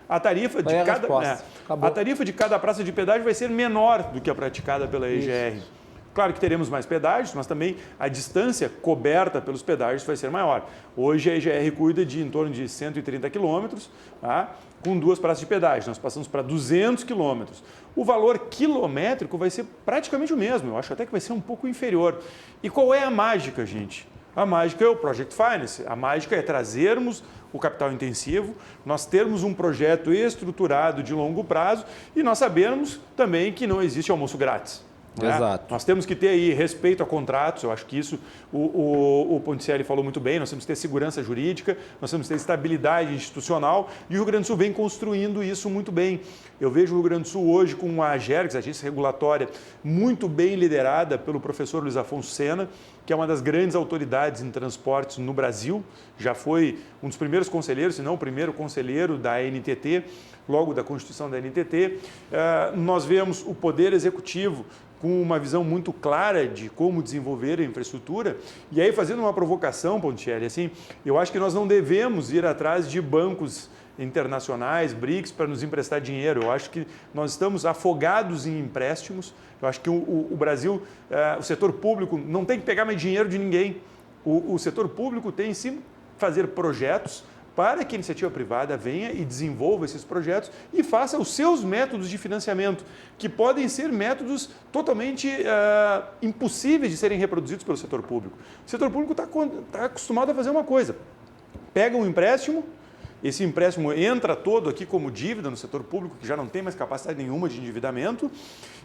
A tarifa de cada praça de pedágio vai ser menor do que a praticada pela EGR. Isso. Claro que teremos mais pedágios, mas também a distância coberta pelos pedágios vai ser maior. Hoje a EGR cuida de em torno de 130 quilômetros, tá? Com 2 praças de pedágio. Nós passamos para 200 quilômetros. o valor quilométrico vai ser praticamente o mesmo. Eu acho até que vai ser um pouco inferior. E qual é a mágica, gente? A mágica é o Project Finance. A mágica é trazermos o capital intensivo, nós termos um projeto estruturado de longo prazo e nós sabemos também que não existe almoço grátis. Exato. Nós temos que ter aí respeito a contratos, eu acho que isso o Ponticelli falou muito bem, nós temos que ter segurança jurídica, nós temos que ter estabilidade institucional e o Rio Grande do Sul vem construindo isso muito bem. Eu vejo o Rio Grande do Sul hoje com a AGERGS, a agência regulatória, muito bem liderada pelo professor Luiz Afonso Sena, que é uma das grandes autoridades em transportes no Brasil, já foi um dos primeiros conselheiros, se não o primeiro conselheiro da NTT, logo da constituição da NTT. Nós vemos o Poder Executivo com uma visão muito clara de como desenvolver a infraestrutura. E aí, fazendo uma provocação, Ponticelli, assim, eu acho que nós não devemos ir atrás de bancos internacionais, BRICS, para nos emprestar dinheiro. Eu acho que nós estamos afogados em empréstimos. Eu acho que o Brasil, o setor público, não tem que pegar mais dinheiro de ninguém. O setor público tem sim fazer projetos para que a iniciativa privada venha e desenvolva esses projetos e faça os seus métodos de financiamento, que podem ser métodos totalmente impossíveis de serem reproduzidos pelo setor público. O setor público está acostumado a fazer uma coisa: pega um empréstimo, esse empréstimo entra todo aqui como dívida no setor público, que já não tem mais capacidade nenhuma de endividamento,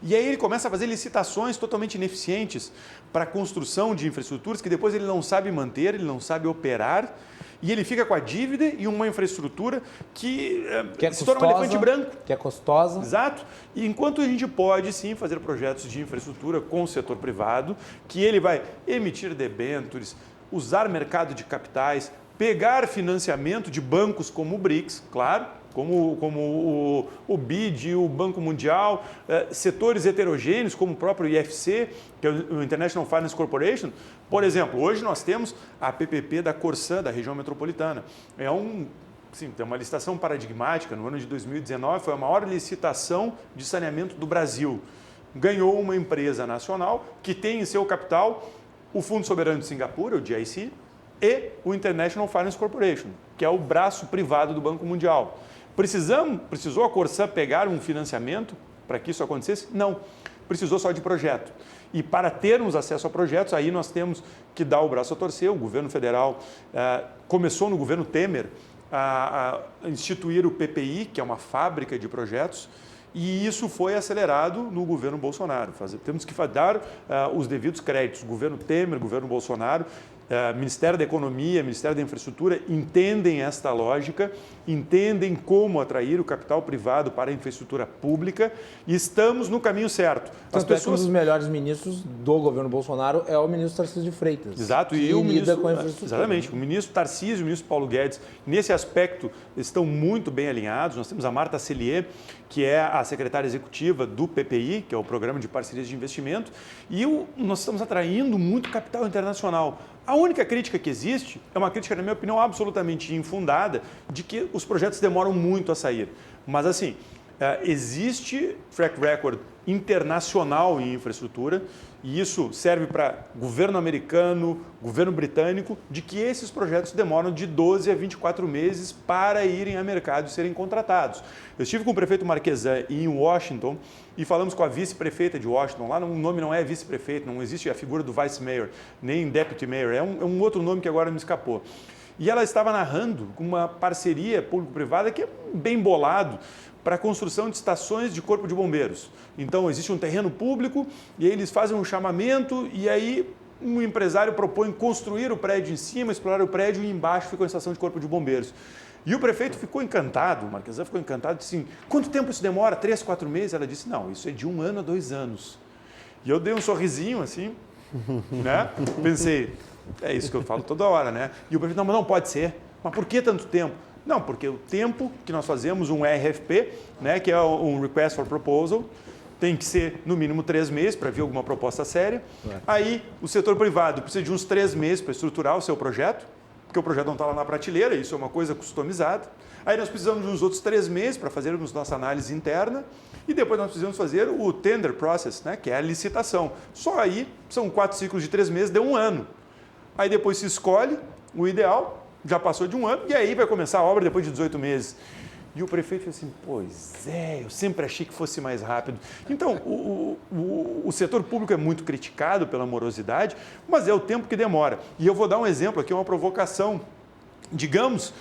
e aí ele começa a fazer licitações totalmente ineficientes para a construção de infraestruturas que depois ele não sabe manter, ele não sabe operar, e ele fica com a dívida e uma infraestrutura que se torna um elefante branco. Que é custosa. Exato. E enquanto a gente pode, sim, fazer projetos de infraestrutura com o setor privado, que ele vai emitir debêntures, usar mercado de capitais, pegar financiamento de bancos como o BRICS, claro, como o BID, o Banco Mundial, setores heterogêneos como o próprio IFC, que é o International Finance Corporation. Por exemplo, hoje nós temos a PPP da Corsã, da região metropolitana. Tem uma licitação paradigmática. No ano de 2019 foi a maior licitação de saneamento do Brasil. Ganhou uma empresa nacional que tem em seu capital o Fundo Soberano de Singapura, o GIC, e o International Finance Corporation, que é o braço privado do Banco Mundial. Precisou a Corsã pegar um financiamento para que isso acontecesse? Não. Precisou só de projeto. E para termos acesso a projetos, aí nós temos que dar o braço a torcer. O governo federal começou no governo Temer a instituir o PPI, que é uma fábrica de projetos, e isso foi acelerado no governo Bolsonaro. Temos que dar os devidos créditos. Governo Temer, governo Bolsonaro, Ministério da Economia, Ministério da Infraestrutura entendem esta lógica, entendem como atrair o capital privado para a infraestrutura pública e estamos no caminho certo. Tanto é que um dos melhores ministros do governo Bolsonaro é o ministro Tarcísio de Freitas. Exato, e o ministro com a infraestrutura. Exatamente, o ministro Tarcísio e o ministro Paulo Guedes, nesse aspecto, estão muito bem alinhados. Nós temos a Marta Sellier, que é a secretária executiva do PPI, que é o Programa de Parcerias de Investimento, e nós estamos atraindo muito capital internacional. A única crítica que existe é uma crítica, na minha opinião, absolutamente infundada, de que os projetos demoram muito a sair. Mas, assim, existe track record internacional em infraestrutura, e isso serve para governo americano, governo britânico, de que esses projetos demoram de 12 a 24 meses para irem a mercado e serem contratados. Eu estive com o prefeito Marquesan em Washington e falamos com a vice-prefeita de Washington. Lá o nome não é vice-prefeito, não existe a figura do vice-mayor, nem deputy mayor, é um outro nome que agora me escapou. E ela estava narrando uma parceria público-privada que é bem bolado para a construção de estações de corpo de bombeiros. Então, existe um terreno público e aí eles fazem um chamamento e aí um empresário propõe construir o prédio em cima, explorar o prédio e embaixo fica uma estação de corpo de bombeiros. E o prefeito ficou encantado, o Marquesan ficou encantado, disse assim, quanto tempo isso demora? 3, 4 meses? Ela disse, não, isso é de 1 ano a 2 anos. E eu dei um sorrisinho assim, né? Pensei, é isso que eu falo toda hora, né? E o prefeito, não pode ser. Mas por que tanto tempo? Não, porque o tempo que nós fazemos um RFP, né, que é um Request for Proposal, tem que ser no mínimo 3 meses para vir alguma proposta séria. Aí o setor privado precisa de uns 3 meses para estruturar o seu projeto, porque o projeto não está lá na prateleira, isso é uma coisa customizada. Aí nós precisamos de uns outros 3 meses para fazermos nossa análise interna e depois nós precisamos fazer o tender process, né, que é a licitação. Só aí são 4 ciclos de 3 meses, deu 1 ano. Aí depois se escolhe o ideal, já passou de 1 ano, e aí vai começar a obra depois de 18 meses. E o prefeito fez assim, pois é, eu sempre achei que fosse mais rápido. Então, o setor público é muito criticado pela morosidade, mas é o tempo que demora. E eu vou dar um exemplo aqui, uma provocação. Digamos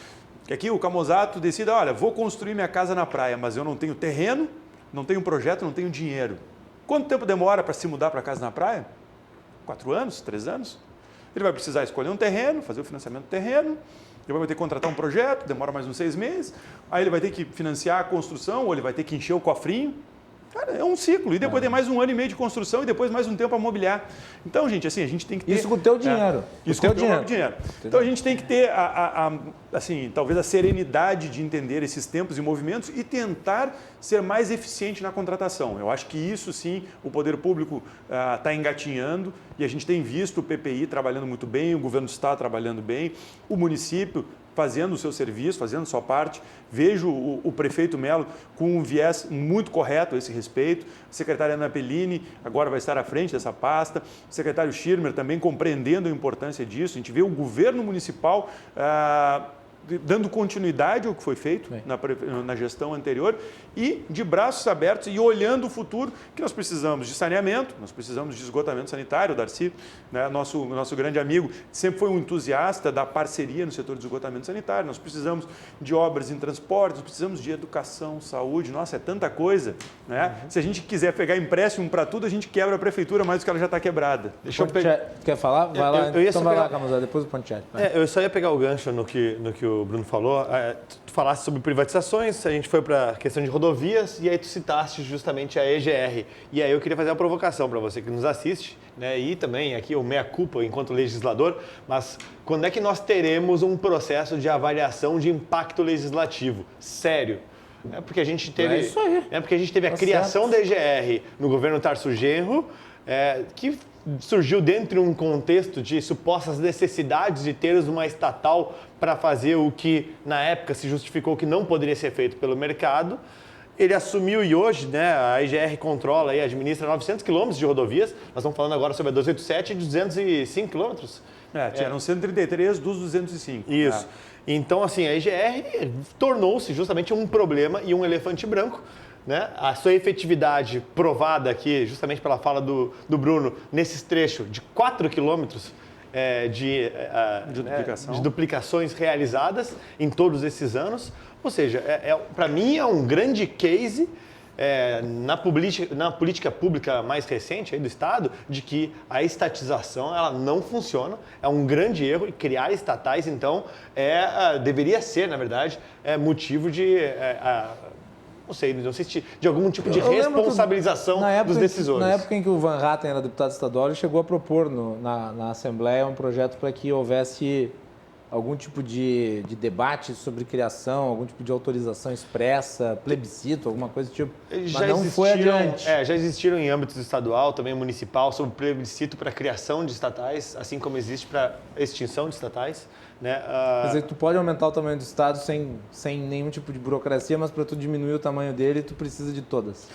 que aqui o Camozato decida, olha, vou construir minha casa na praia, mas eu não tenho terreno, não tenho projeto, não tenho dinheiro. Quanto tempo demora para se mudar para casa na praia? 4 anos, 3 anos? Ele vai precisar escolher um terreno, fazer o financiamento do terreno, ele vai ter que contratar um projeto, demora mais uns 6 meses, aí ele vai ter que financiar a construção, ou ele vai ter que encher o cofrinho. Cara, é um ciclo. E depois tem mais 1 ano e meio de construção e depois mais um tempo a mobiliar. Então, gente, assim, a gente tem que ter... Isso com o teu dinheiro. Isso com o teu dinheiro. Então, a gente tem que ter, assim, talvez a serenidade de entender esses tempos e movimentos e tentar ser mais eficiente na contratação. Eu acho que isso, sim, o poder público está engatinhando e a gente tem visto o PPI trabalhando muito bem, o governo do estado trabalhando bem, o município fazendo o seu serviço, fazendo a sua parte. Vejo o prefeito Melo com um viés muito correto a esse respeito. A secretária Ana Pellini agora vai estar à frente dessa pasta. O secretário Schirmer também compreendendo a importância disso. A gente vê o governo municipal dando continuidade ao que foi feito na gestão anterior e de braços abertos e olhando o futuro, que nós precisamos de saneamento, nós precisamos de esgotamento sanitário. O Darcy, né, nosso grande amigo, sempre foi um entusiasta da parceria no setor de esgotamento sanitário. Nós precisamos de obras em transporte, nós precisamos de educação, saúde. Nossa, é tanta coisa, né? Se a gente quiser pegar empréstimo para tudo, a gente quebra a prefeitura mais do que ela já está quebrada. Deixa eu pegar. Quer falar? Vai lá. Então vai lá, Camusa, depois o Ponticelli. Eu só ia pegar o gancho no que o Bruno falou. Tu falaste sobre privatizações, a gente foi para a questão de rodovias e aí tu citaste justamente a EGR. E aí eu queria fazer uma provocação para você que nos assiste, né? E também aqui o meia-culpa enquanto legislador, mas quando é que nós teremos um processo de avaliação de impacto legislativo? Sério. Porque a gente teve, porque a gente teve a criação da EGR no governo Tarso Genro, que surgiu dentro de um contexto de supostas necessidades de termos uma estatal para fazer o que na época se justificou que não poderia ser feito pelo mercado. Ele assumiu e hoje, né, a EGR controla e administra 900 quilômetros de rodovias. Nós estamos falando agora sobre a 287 e 205 quilômetros. Eram 133 dos 205. Isso. Então, assim, a EGR tornou-se justamente um problema e um elefante branco, né? A sua efetividade provada aqui, justamente pela fala do Bruno, nesses trechos de 4 quilômetros de duplicações realizadas em todos esses anos. Ou seja, para mim é um grande case na política pública mais recente aí do Estado de que a estatização ela não funciona, é um grande erro e criar estatais, então, deveria ser, na verdade, motivo de... não sei se de algum tipo de responsabilização dos decisores. Na época em que o Van Hatten era deputado estadual, ele chegou a propor na Assembleia um projeto para que houvesse algum tipo de debate sobre criação, algum tipo de autorização expressa, plebiscito, alguma coisa do tipo. Mas não foi adiante. Já existiram em âmbito estadual, também municipal, sobre plebiscito para a criação de estatais, assim como existe para a extinção de estatais. Né? Quer dizer, tu pode aumentar o tamanho do Estado sem nenhum tipo de burocracia, mas para tu diminuir o tamanho dele, tu precisa de todas.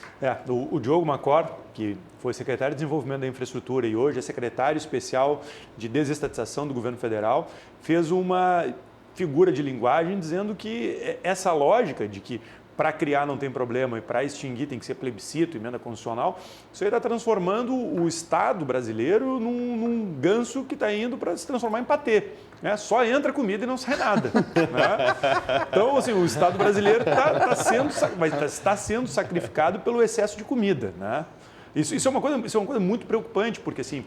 O Diogo Macor, que foi secretário de Desenvolvimento da Infraestrutura e hoje é secretário especial de desestatização do governo federal, fez uma figura de linguagem dizendo que essa lógica de que para criar não tem problema e para extinguir tem que ser plebiscito, emenda constitucional, isso aí está transformando o Estado brasileiro num ganso que está indo para se transformar em patê. Né? Só entra comida e não sai nada. Né? Então, assim, o Estado brasileiro está sendo sacrificado pelo excesso de comida. Né? Isso é uma coisa muito preocupante, porque assim,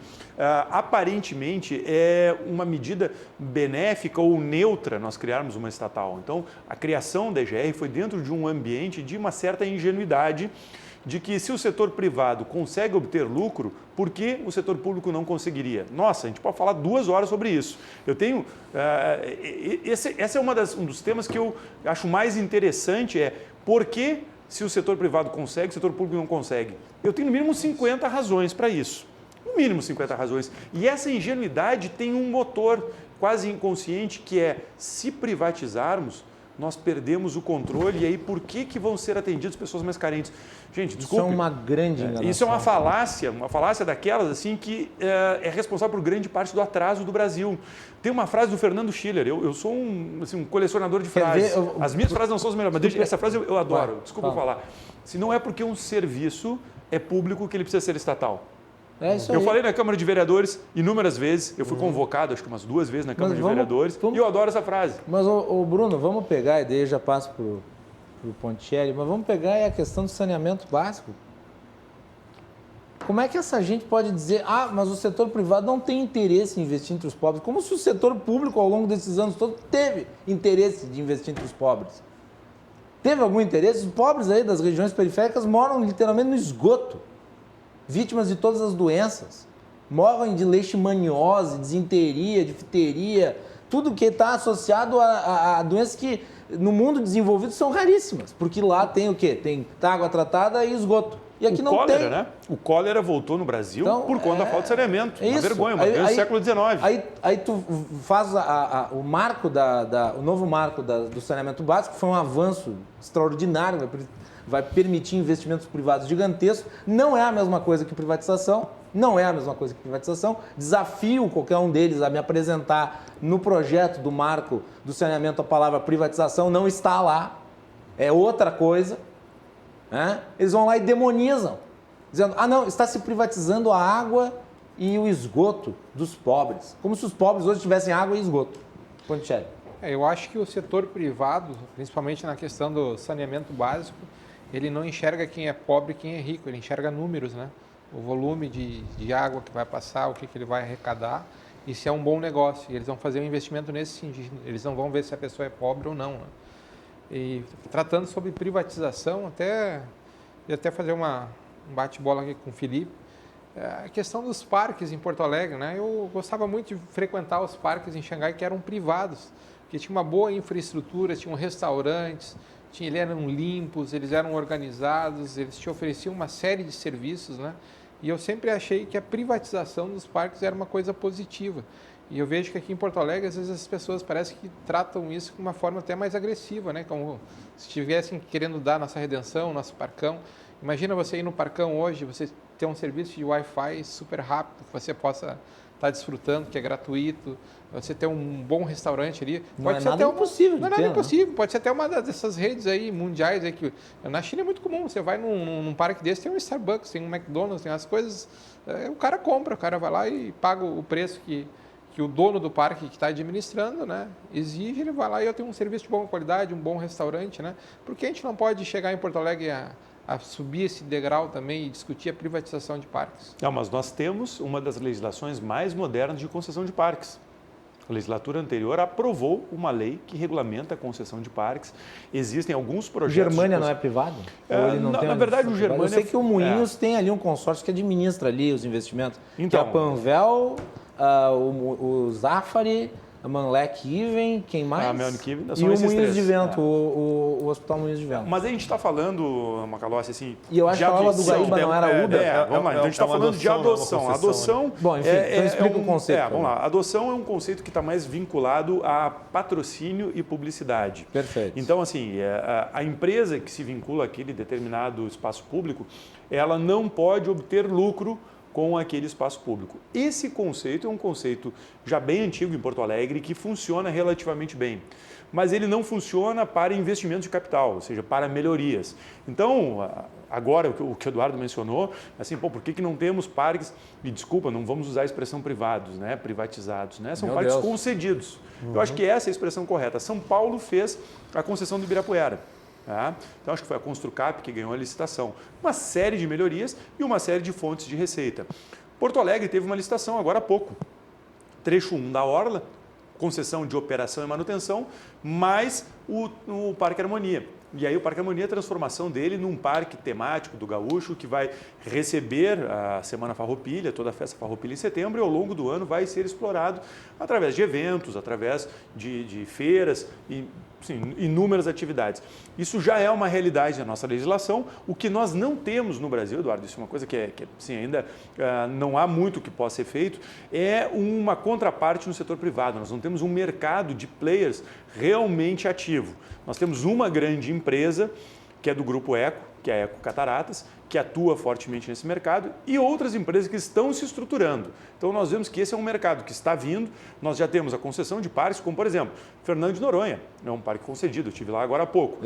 aparentemente é uma medida benéfica ou neutra nós criarmos uma estatal. Então, a criação da EGR foi dentro de um ambiente de uma certa ingenuidade de que se o setor privado consegue obter lucro, por que o setor público não conseguiria? Nossa, a gente pode falar 2 horas sobre isso. Eu tenho... esse é um dos temas que eu acho mais interessante, por que se o setor privado consegue, o setor público não consegue? Eu tenho no mínimo 50 razões para isso. No mínimo 50 razões. E essa ingenuidade tem um motor quase inconsciente que se privatizarmos, nós perdemos o controle e aí por que vão ser atendidas pessoas mais carentes? Gente, desculpe. Isso é uma grande enganação. Isso é uma falácia daquelas assim que é responsável por grande parte do atraso do Brasil. Tem uma frase do Fernando Schiller, eu sou um colecionador de frases. As minhas frases não são as melhores, mas essa frase eu adoro, desculpa eu falar. Se não é porque um serviço é público que ele precisa ser estatal. É isso aí. Eu falei na Câmara de Vereadores inúmeras vezes, eu fui convocado acho que umas 2 vezes na Câmara de Vereadores e eu adoro essa frase. Mas, Bruno, vamos pegar, e daí eu já passo para o Ponticelli, mas vamos pegar a questão do saneamento básico. Como é que essa gente pode dizer, mas o setor privado não tem interesse em investir entre os pobres? Como se o setor público, ao longo desses anos todos, teve interesse de investir entre os pobres? Teve algum interesse? Os pobres aí das regiões periféricas moram literalmente no esgoto, vítimas de todas as doenças. Morrem de leishmaniose, disenteria, difteria, tudo que está associado a doenças que no mundo desenvolvido são raríssimas, porque lá tem o quê? Tem água tratada e esgoto. E aqui não cólera, tem. Né? O cólera voltou no Brasil por conta da falta de saneamento. É uma vergonha, uma doença do século XIX. Aí tu faz o marco o novo marco do saneamento básico, foi um avanço extraordinário, vai permitir investimentos privados gigantescos. Não é a mesma coisa que privatização. Desafio qualquer um deles a me apresentar no projeto do marco do saneamento a palavra privatização, não está lá. É outra coisa. Eles vão lá e demonizam, dizendo, não, está se privatizando a água e o esgoto dos pobres, como se os pobres hoje tivessem água e esgoto. Ponticelli. Eu acho que o setor privado, principalmente na questão do saneamento básico, ele não enxerga quem é pobre e quem é rico, ele enxerga números, né? O volume de água que vai passar, o que ele vai arrecadar, e se é um bom negócio. E eles vão fazer um investimento nesse sentido, eles não vão ver se a pessoa é pobre ou não, né? E tratando sobre privatização, até fazer um bate-bola aqui com o Felipe, a questão dos parques em Porto Alegre, né? Eu gostava muito de frequentar os parques em Xangai que eram privados, que tinham uma boa infraestrutura, tinham restaurantes, eles eram limpos, eles eram organizados, eles te ofereciam uma série de serviços, né? E eu sempre achei que a privatização dos parques era uma coisa positiva. E eu vejo que aqui em Porto Alegre, às vezes as pessoas parecem que tratam isso de uma forma até mais agressiva, né? Como se estivessem querendo dar nossa redenção, nosso parcão. Imagina você ir no parcão hoje, você ter um serviço de Wi-Fi super rápido, que você possa estar desfrutando, que é gratuito, você ter um bom restaurante ali. Não é nada impossível. Não é nada impossível, pode ser até uma dessas redes aí mundiais aí que na China é muito comum. Você vai num parque desse, tem um Starbucks, tem um McDonald's, tem as coisas, o cara compra, o cara vai lá e paga o preço que o dono do parque que está administrando, né, exige, ele vai lá e eu tenho um serviço de boa qualidade, um bom restaurante, né? Por que a gente não pode chegar em Porto Alegre a subir esse degrau também e discutir a privatização de parques? Não, mas nós temos uma das legislações mais modernas de concessão de parques. A legislatura anterior aprovou uma lei que regulamenta a concessão de parques. Existem alguns projetos... O Germânia não é privado? Na verdade, o Germânia... Eu sei que o Moinhos tem ali um consórcio que administra ali os investimentos. Então, que é a Panvel, o Zafari, a Manlec Even, quem mais? A Manlec Even, e o Moinhos de Vento, o Hospital Moinhos de Vento. Mas a gente está falando, Macalossi, assim... E eu acho que a aula do Guaíba não era Uber. Vamos lá, então a gente está falando de adoção. Adoção... Bom, enfim, então explica o conceito. Vamos lá, adoção é um conceito que está mais vinculado a patrocínio e publicidade. Perfeito. Então, assim, a empresa que se vincula àquele determinado espaço público, ela não pode obter lucro com aquele espaço público. Esse conceito é um conceito já bem antigo em Porto Alegre que funciona relativamente bem, mas ele não funciona para investimentos de capital, ou seja, para melhorias. Então, agora o que o Eduardo mencionou, assim, por que não temos parques, e desculpa, não vamos usar a expressão privados, né, privatizados, né? São parques concedidos. Eu acho que essa é a expressão correta. São Paulo fez a concessão do Ibirapuera. Tá? Então, acho que foi a Construcap que ganhou a licitação. Uma série de melhorias e uma série de fontes de receita. Porto Alegre teve uma licitação agora há pouco. Trecho 1 da Orla, concessão de operação e manutenção, mais o Parque Harmonia. E aí o Parque Harmonia, a transformação dele num parque temático do Gaúcho, que vai receber a Semana Farroupilha, toda a festa Farroupilha em setembro, e ao longo do ano vai ser explorado através de eventos, através de feiras, e sim, inúmeras atividades. Isso já é uma realidade na nossa legislação. O que nós não temos no Brasil, Eduardo, isso é uma coisa que assim, ainda não há muito que possa ser feito, é uma contraparte no setor privado. Nós não temos um mercado de players realmente ativo. Nós temos uma grande empresa, que é do Grupo Eco, que é a Eco Cataratas, que atua fortemente nesse mercado, e outras empresas que estão se estruturando. Então, nós vemos que esse é um mercado que está vindo. Nós já temos a concessão de parques, como, por exemplo, Fernando de Noronha, é um parque concedido, eu estive lá agora há pouco.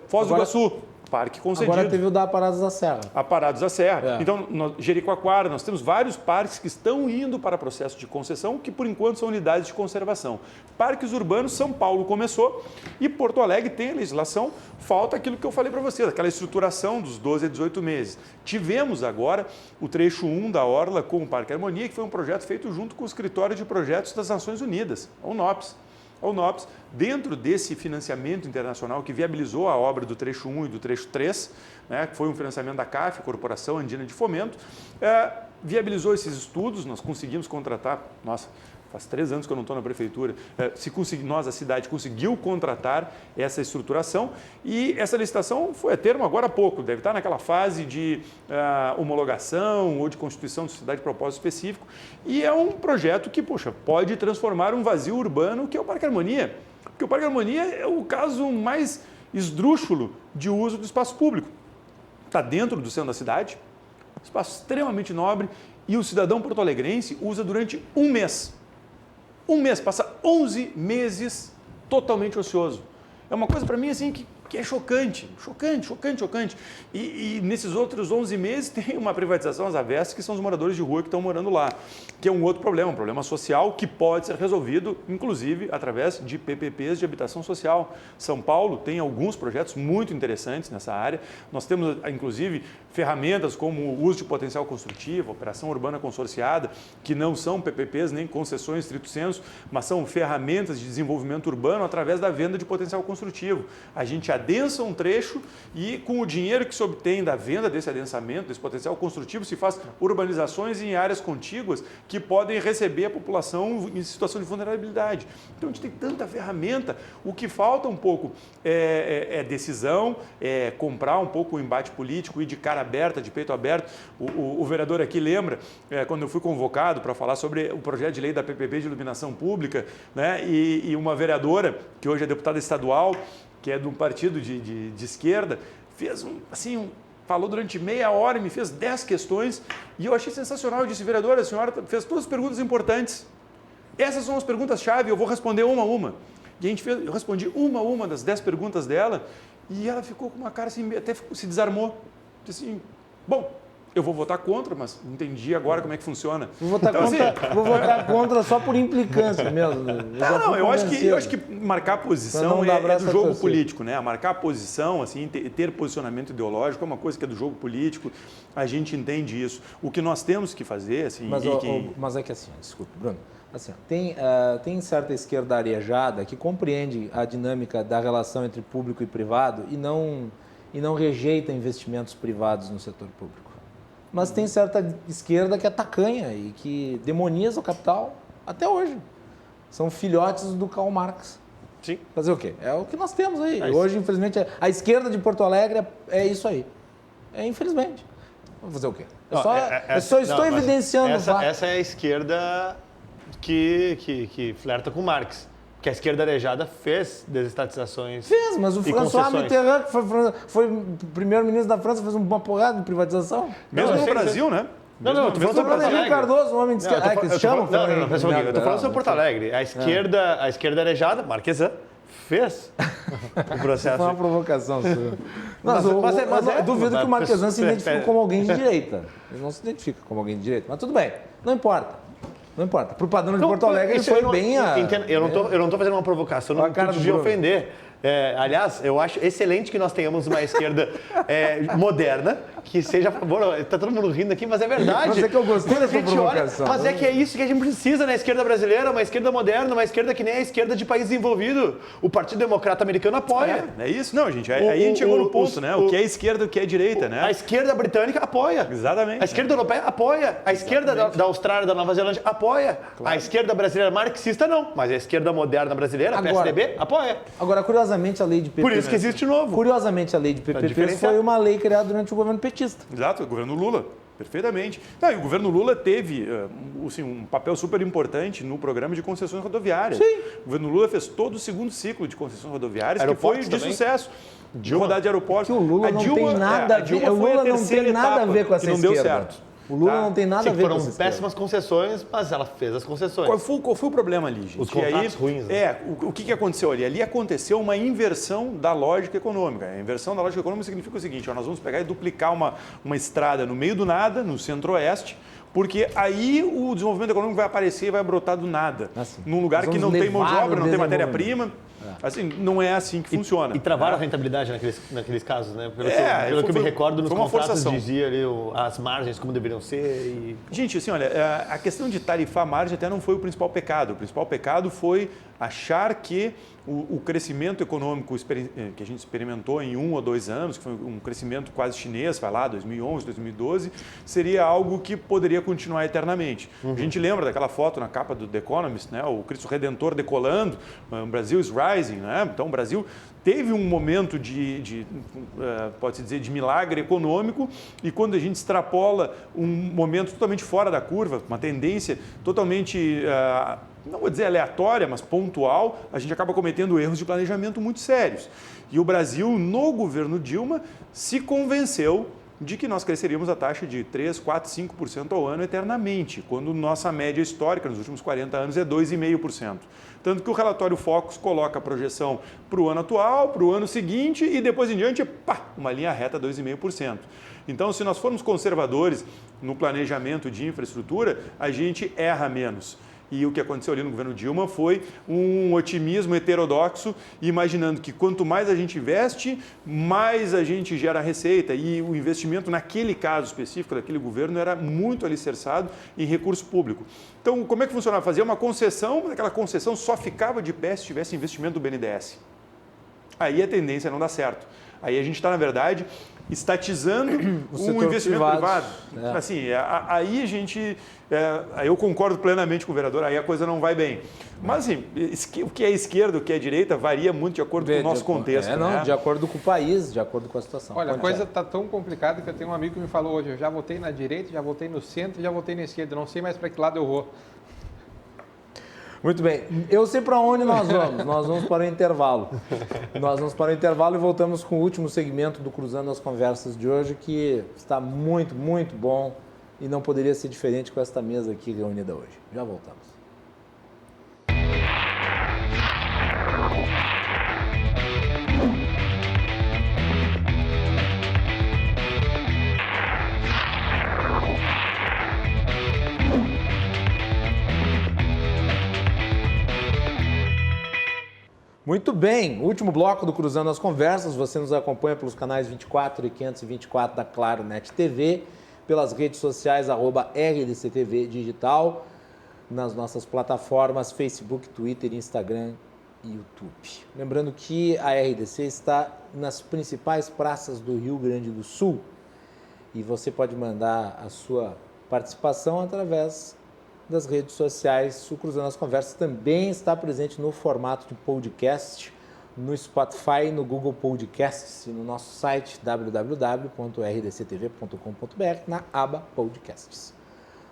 Foz do Iguaçu, parque concedido. Agora teve o da Aparados da Serra. Aparados da Serra. Então, Jericoacoara, nós temos vários parques que estão indo para processo de concessão, que por enquanto são unidades de conservação. Parques urbanos, São Paulo começou e Porto Alegre tem a legislação, falta aquilo que eu falei para vocês, aquela estruturação dos 12 a 18 meses. Tivemos agora o trecho 1 da Orla com o Parque Harmonia, que foi um projeto feito junto com o Escritório de Projetos das Nações Unidas, a UNOPS. A UNOPS, dentro desse financiamento internacional que viabilizou a obra do trecho 1 e do trecho 3, né, que foi um financiamento da CAF, Corporação Andina de Fomento, viabilizou esses estudos, nós conseguimos contratar, faz 3 anos que eu não estou na prefeitura, nós, a cidade, conseguiu contratar essa estruturação e essa licitação foi a termo agora há pouco, deve estar naquela fase de homologação ou de constituição de sociedade de propósito específico, e é um projeto que, pode transformar um vazio urbano que é o Parque Harmonia, porque o Parque Harmonia é o caso mais esdrúxulo de uso do espaço público. Está dentro do centro da cidade, espaço extremamente nobre, e o cidadão porto-alegrense usa durante um mês. Passa 11 meses totalmente ocioso. É uma coisa para mim assim que é chocante. E nesses outros 11 meses tem uma privatização às avessas, que são os moradores de rua que estão morando lá, que é um outro problema, um problema social que pode ser resolvido, inclusive, através de PPPs de habitação social. São Paulo tem alguns projetos muito interessantes nessa área. Nós temos, inclusive, ferramentas como o uso de potencial construtivo, operação urbana consorciada, que não são PPPs nem concessões estrito sensu, mas são ferramentas de desenvolvimento urbano através da venda de potencial construtivo. A gente adensa um trecho e com o dinheiro que se obtém da venda desse adensamento, desse potencial construtivo, se faz urbanizações em áreas contíguas que podem receber a população em situação de vulnerabilidade. Então a gente tem tanta ferramenta, o que falta um pouco é decisão, é comprar um pouco o embate político e de cara aberta, de peito aberto. O vereador aqui lembra, quando eu fui convocado para falar sobre o projeto de lei da PPP de iluminação pública, né, e uma vereadora, que hoje é deputada estadual, que é de um partido de esquerda, fez falou durante meia hora e me fez 10 questões e eu achei sensacional. Eu disse, vereadora, a senhora fez todas as perguntas importantes. Essas são as perguntas-chave, eu vou responder uma a uma. E eu respondi uma a uma das 10 perguntas dela e ela ficou com uma cara assim, até se desarmou. Disse assim, bom, eu vou votar contra, mas entendi agora como é que funciona. Vou votar contra só por implicância mesmo. Eu acho que marcar posição é do jogo político, né? Marcar posição, assim, ter posicionamento ideológico é uma coisa que é do jogo político, a gente entende isso. O que nós temos que fazer, assim... Mas é que assim, desculpe, Bruno, assim, tem certa esquerda arejada que compreende a dinâmica da relação entre público e privado e não rejeita investimentos privados no setor público. Mas tem certa esquerda que é tacanha e que demoniza o capital até hoje. São filhotes do Karl Marx. Sim. Fazer o quê? É o que nós temos aí. Hoje, infelizmente, a esquerda de Porto Alegre é isso aí. Infelizmente. Vamos fazer o quê? Estou evidenciando o fato. Essa é a esquerda que flerta com Marx. Que a esquerda arejada fez desestatizações. Fez, mas o François Mitterrand, que foi primeiro-ministro da França, fez uma porrada de privatização. Mesmo no Brasil, né? Não, tu falou sobre Porto Alegre. Cardoso, um homem de esquerda. Que se chama? Eu tô falando sobre Porto Alegre. A esquerda arejada, Marquesan, fez o processo. Foi uma provocação sua. Mas duvido que o Marquesan se identifique como alguém de direita. Ele não se identifica como alguém de direita, mas tudo bem, não importa. Não importa. Para o padrão de Porto Alegre, ele foi bem... Eu não estou fazendo uma provocação, não intuito de ofender. Aliás, eu acho excelente que nós tenhamos uma esquerda moderna, que seja a favor. Tá todo mundo rindo aqui, mas é verdade. Mas é que eu gostei Quando a dessa gente provocação. mas é que é isso que a gente precisa na esquerda brasileira, uma esquerda moderna, uma esquerda que nem a esquerda de país desenvolvido. O Partido Democrata Americano apoia. É isso, não, gente. Aí a gente chegou no ponto, né? O que é esquerda, o que é direita, né? A esquerda britânica apoia. Exatamente. A esquerda europeia apoia. A esquerda da Austrália, da Nova Zelândia, apoia. Claro. A esquerda brasileira marxista, não. Mas a esquerda moderna brasileira, a PSDB, apoia. Agora, curiosamente, a lei de PPP... Por isso que existe novo. Curiosamente, a lei de PPP foi uma lei criada durante o governo petista. Exato, o governo Lula. Perfeitamente. Não, e o governo Lula teve assim, um papel super importante no programa de concessões rodoviárias. Sim. O governo Lula fez todo o segundo ciclo de concessões rodoviárias, Aeroportos que foi de também. sucesso. De rodar de aeroportos. Que o Lula não tem nada a ver. O Lula não tem nada a ver com essa não esquerda. deu certo. O Lula não tem nada a ver com essa foram esquerda. péssimas concessões, mas ela fez as concessões. Qual foi o problema ali, gente? Os contratos ruins, né? O que aconteceu ali? Ali aconteceu uma inversão da lógica econômica. A inversão da lógica econômica significa o seguinte, nós vamos pegar e duplicar uma estrada no meio do nada, no centro-oeste, porque aí o desenvolvimento econômico vai aparecer e vai brotar do nada. Assim, num lugar que não tem mão de obra, não tem matéria-prima. Assim, não é assim que funciona. E travaram a rentabilidade naqueles casos, né? Pelo que eu me recordo, nos contratos forçação. dizia ali as margens como deveriam ser. Gente, assim, olha, a questão de tarifar margem até não foi o principal pecado. O principal pecado foi achar que o crescimento econômico que a gente experimentou em 1 ou 2 anos, que foi um crescimento quase chinês, vai lá, 2011, 2012, seria algo que poderia continuar eternamente. A gente lembra daquela foto na capa do The Economist, né? O Cristo Redentor decolando, Brasil is rising, né? Então o Brasil teve um momento pode-se dizer, de milagre econômico, e quando a gente extrapola um momento totalmente fora da curva, uma tendência totalmente, não vou dizer aleatória, mas pontual, a gente acaba cometendo erros de planejamento muito sérios. E o Brasil, no governo Dilma, se convenceu de que nós cresceríamos a taxa de 3, 4, 5% ao ano eternamente, quando nossa média histórica nos últimos 40 anos é 2,5%. Tanto que o relatório Focus coloca a projeção para o ano atual, para o ano seguinte e depois em diante, uma linha reta 2,5%. Então, se nós formos conservadores no planejamento de infraestrutura, a gente erra menos. E o que aconteceu ali no governo Dilma foi um otimismo heterodoxo, imaginando que quanto mais a gente investe, mais a gente gera receita. E o investimento naquele caso específico daquele governo era muito alicerçado em recurso público. Então, como é que funcionava? Fazia uma concessão, mas aquela concessão só ficava de pé se tivesse investimento do BNDES. Aí a tendência não dá certo. Aí a gente está, na verdade, estatizando o investimento privado. Assim, aí a gente... aí eu concordo plenamente com o vereador, aí a coisa não vai bem. Mas assim, o que é esquerda, o que é direita, varia muito de acordo com o nosso contexto. Não, de acordo com o país, de acordo com a situação. Olha, a coisa está tão complicada que eu tenho um amigo que me falou hoje, eu já votei na direita, já votei no centro, já votei na esquerda, não sei mais para que lado eu vou. Muito bem. Eu sei para onde nós vamos. Nós vamos para o intervalo. Nós vamos para o intervalo e voltamos com o último segmento do Cruzando as Conversas de hoje, que está muito, muito bom e não poderia ser diferente com esta mesa aqui reunida hoje. Já voltamos. Muito bem, último bloco do Cruzando as Conversas. Você nos acompanha pelos canais 24 e 524 da Claro Net TV, pelas redes sociais @RDCTV Digital, nas nossas plataformas Facebook, Twitter, Instagram e YouTube. Lembrando que a RDC está nas principais praças do Rio Grande do Sul e você pode mandar a sua participação através das redes sociais. O Cruzando as Conversas também está presente no formato de podcast, no Spotify, no Google Podcasts e no nosso site www.rdctv.com.br na aba Podcasts.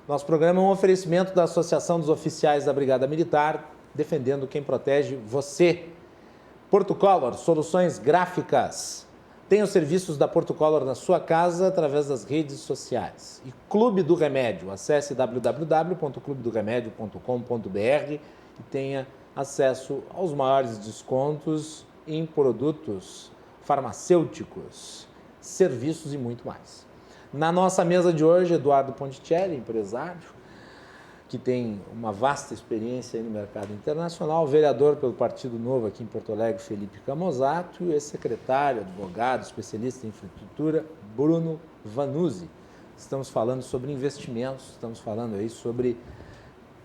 Nosso programa é um oferecimento da Associação dos Oficiais da Brigada Militar, defendendo quem protege você. Portocolor, soluções gráficas. Tem os serviços da Portocolor na sua casa através das redes sociais. E Clube do Remédio, acesse www.clubedoremedio.com.br e tenha acesso aos maiores descontos em produtos farmacêuticos, serviços e muito mais. Na nossa mesa de hoje, Eduardo Ponticelli, empresário, que tem uma vasta experiência no mercado internacional, vereador pelo Partido Novo aqui em Porto Alegre, Felipe Camozato, e ex-secretário, advogado, especialista em infraestrutura, Bruno Vanuzzi. Estamos falando sobre investimentos, estamos falando aí sobre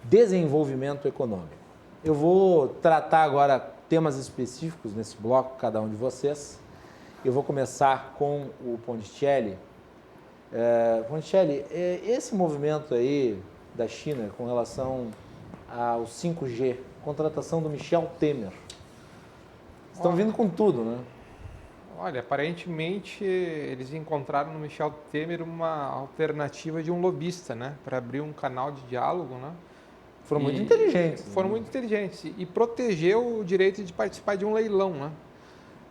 desenvolvimento econômico. Eu vou tratar agora temas específicos nesse bloco, cada um de vocês. Eu vou começar com o Ponticelli. Ponticelli, esse movimento aí da China com relação ao 5G, contratação do Michel Temer, estão vindo com tudo, né? Olha, aparentemente eles encontraram no Michel Temer uma alternativa de um lobista, né? Para abrir um canal de diálogo, né? Foram muito inteligentes. Foram muito inteligentes e protegeu o direito de participar de um leilão, né?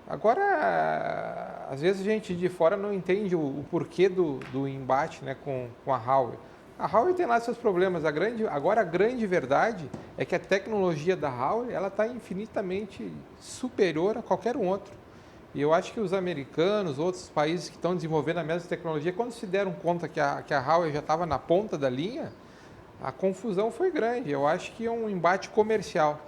Agora, às vezes a gente de fora não entende o porquê do embate, né, com a Huawei. A Huawei tem lá seus problemas. Agora a grande verdade é que a tecnologia da Huawei ela está infinitamente superior a qualquer um outro. E eu acho que os americanos, outros países que estão desenvolvendo a mesma tecnologia, quando se deram conta que a Huawei já estava na ponta da linha, a confusão foi grande. Eu acho que é um embate comercial.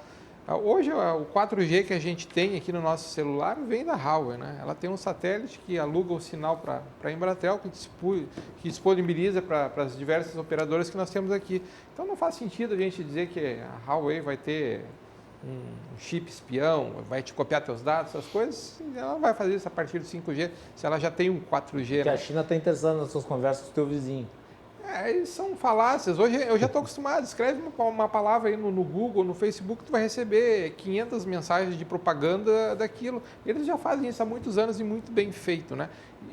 Hoje, o 4G que a gente tem aqui no nosso celular vem da Huawei, né? Ela tem um satélite que aluga o sinal para a Embratel, que disponibiliza para as diversas operadoras que nós temos aqui. Então, não faz sentido a gente dizer que a Huawei vai ter um chip espião, vai te copiar teus dados, essas coisas. Ela não vai fazer isso a partir do 5G, se ela já tem um 4G. Porque a China está interessada nas suas conversas com o teu vizinho. São falácias. Hoje eu já estou acostumado. Escreve uma palavra aí no Google, no Facebook, tu vai receber 500 mensagens de propaganda daquilo. Eles já fazem isso há muitos anos e muito bem feito, né?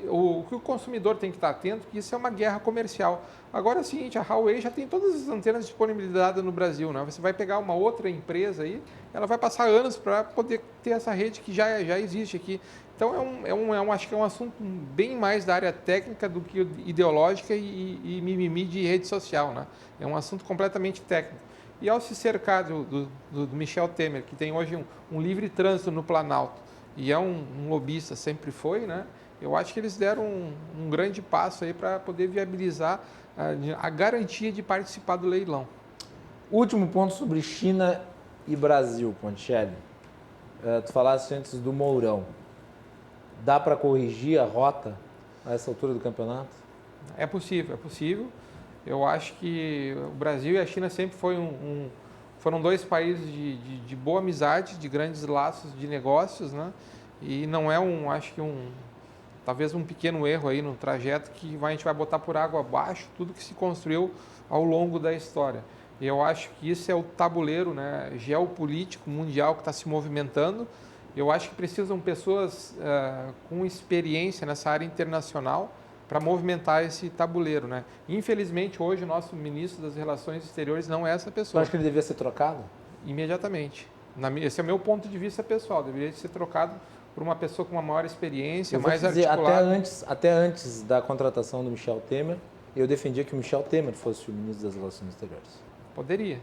O que o consumidor tem que estar atento, que isso é uma guerra comercial. Agora é o seguinte, a Huawei já tem todas as antenas disponibilizadas no Brasil, né? Você vai pegar uma outra empresa aí, ela vai passar anos para poder ter essa rede que já existe aqui. Então, acho que é um assunto bem mais da área técnica do que ideológica e mimimi de rede social, né? É um assunto completamente técnico. E ao se cercar do Michel Temer, que tem hoje um livre trânsito no Planalto, e é um lobista, sempre foi, né? Eu acho que eles deram um grande passo aí para poder viabilizar a garantia de participar do leilão. Último ponto sobre China e Brasil, Ponticelli. Tu falaste antes do Mourão. Dá para corrigir a rota a essa altura do campeonato? É possível, é possível. Eu acho que o Brasil e a China sempre foram dois países de boa amizade, de grandes laços de negócios, né? E não é talvez um pequeno erro aí no trajeto que a gente vai botar por água abaixo tudo que se construiu ao longo da história. E eu acho que isso é o tabuleiro, né, geopolítico mundial que está se movimentando. Eu acho que precisam pessoas com experiência nessa área internacional para movimentar esse tabuleiro, né? Infelizmente, hoje, o nosso ministro das Relações Exteriores não é essa pessoa. Você acha que ele devia ser trocado? Imediatamente. Esse é o meu ponto de vista pessoal. Deveria ser trocado por uma pessoa com uma maior experiência, mais articulada. Até antes da contratação do Michel Temer, eu defendia que o Michel Temer fosse o ministro das Relações Exteriores. Poderia.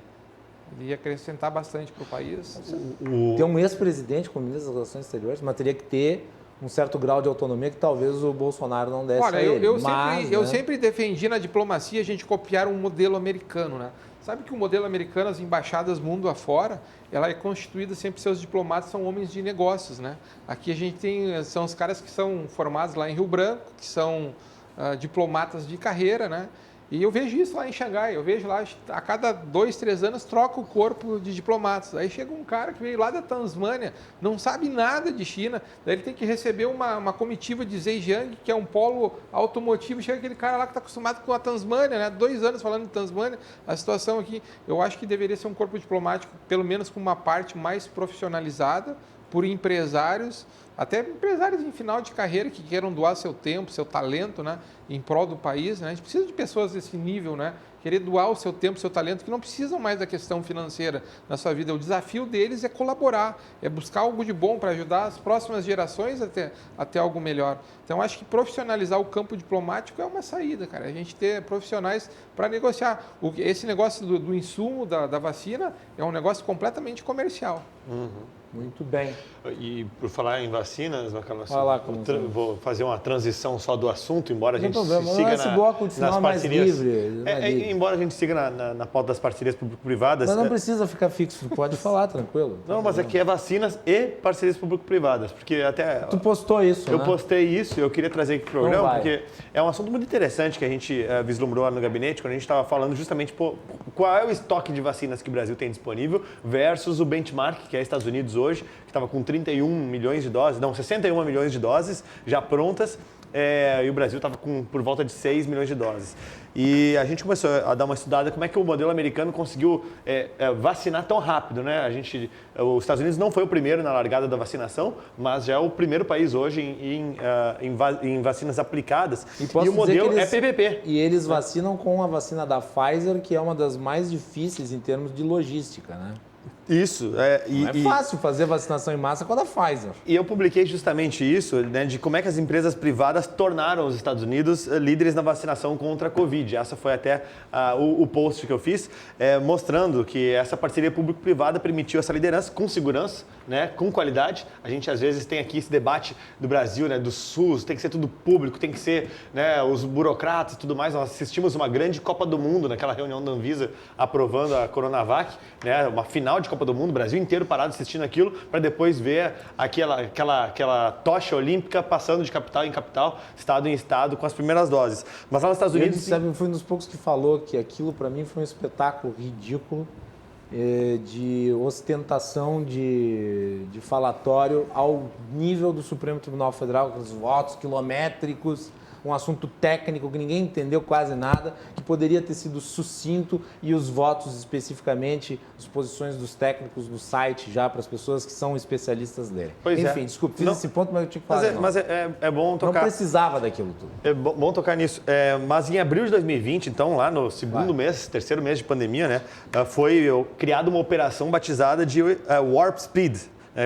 Ele ia acrescentar bastante para o país. Ter um ex-presidente como ministro das Relações Exteriores, mas teria que ter um certo grau de autonomia que talvez o Bolsonaro não desse a ele. Eu sempre defendi na diplomacia a gente copiar um modelo americano, né? Sabe que o modelo americano, as embaixadas mundo afora, ela é constituída sempre, seus diplomatas são homens de negócios, né? Aqui a gente são os caras que são formados lá em Rio Branco, que são diplomatas de carreira, né? E eu vejo isso lá em Xangai, eu vejo lá, a cada 2, 3 anos troca o corpo de diplomatas. Aí chega um cara que veio lá da Tasmânia, não sabe nada de China, daí ele tem que receber uma comitiva de Zhejiang, que é um polo automotivo, chega aquele cara lá que está acostumado com a Tasmânia, né? 2 anos falando de Tasmânia, a situação aqui, eu acho que deveria ser um corpo diplomático, pelo menos com uma parte mais profissionalizada, por empresários, até empresários em final de carreira que queiram doar seu tempo, seu talento, né, em prol do país, né? A gente precisa de pessoas desse nível, né? Querer doar o seu tempo, seu talento, que não precisam mais da questão financeira na sua vida. O desafio deles é colaborar, é buscar algo de bom para ajudar as próximas gerações até algo melhor. Então, acho que profissionalizar o campo diplomático é uma saída, cara. A gente ter profissionais para negociar. Esse negócio do insumo da vacina é um negócio completamente comercial. Muito bem. E por falar em vacinas, Macalossi. Vai lá, vou fazer uma transição só do assunto, embora a gente siga esse bloco de nas parcerias. Embora a gente siga na pauta das parcerias público-privadas. Mas não precisa ficar fixo, pode falar, tranquilo. Não, mas aqui é vacinas e parcerias público-privadas, porque até... Tu postou isso, Eu postei isso, eu queria trazer aqui para o programa, porque é um assunto muito interessante que a gente vislumbrou lá no gabinete, quando a gente estava falando justamente qual é o estoque de vacinas que o Brasil tem disponível versus o benchmark, que é Estados Unidos hoje, que estava com 61 milhões de doses já prontas, e o Brasil estava por volta de 6 milhões de doses. E a gente começou a dar uma estudada como é que o modelo americano conseguiu vacinar tão rápido, né? Os Estados Unidos não foi o primeiro na largada da vacinação, mas já é o primeiro país hoje em vacinas aplicadas. E o modelo é PPP. E eles vacinam com a vacina da Pfizer, que é uma das mais difíceis em termos de logística, né? Isso. Não é fácil fazer vacinação em massa com a da Pfizer. E eu publiquei justamente isso, né, de como é que as empresas privadas tornaram os Estados Unidos líderes na vacinação contra a Covid. Essa foi até o post que eu fiz, mostrando que essa parceria público-privada permitiu essa liderança com segurança, né, com qualidade. A gente às vezes tem aqui esse debate do Brasil, né, do SUS, tem que ser tudo público, tem que ser, né, os burocratas e tudo mais. Nós assistimos uma grande Copa do Mundo naquela reunião da Anvisa aprovando a Coronavac, né, uma final de Copa do Mundo, o Brasil inteiro parado assistindo aquilo, para depois ver aquela tocha olímpica passando de capital em capital, estado em estado, com as primeiras doses. Mas lá nos Estados Unidos... Sabe, foi um dos poucos que falou que aquilo, para mim, foi um espetáculo ridículo de ostentação de falatório ao nível do Supremo Tribunal Federal, com os votos quilométricos, um assunto técnico que ninguém entendeu quase nada, que poderia ter sido sucinto, e os votos especificamente, as posições dos técnicos no site já para as pessoas que são especialistas lerem. Enfim, desculpa, fiz esse ponto, mas eu tinha que falar. Mas é bom tocar... Não precisava daquilo tudo. É bom tocar nisso. Mas em abril de 2020, então, lá no terceiro mês de pandemia, né, foi criada uma operação batizada de Warp Speed,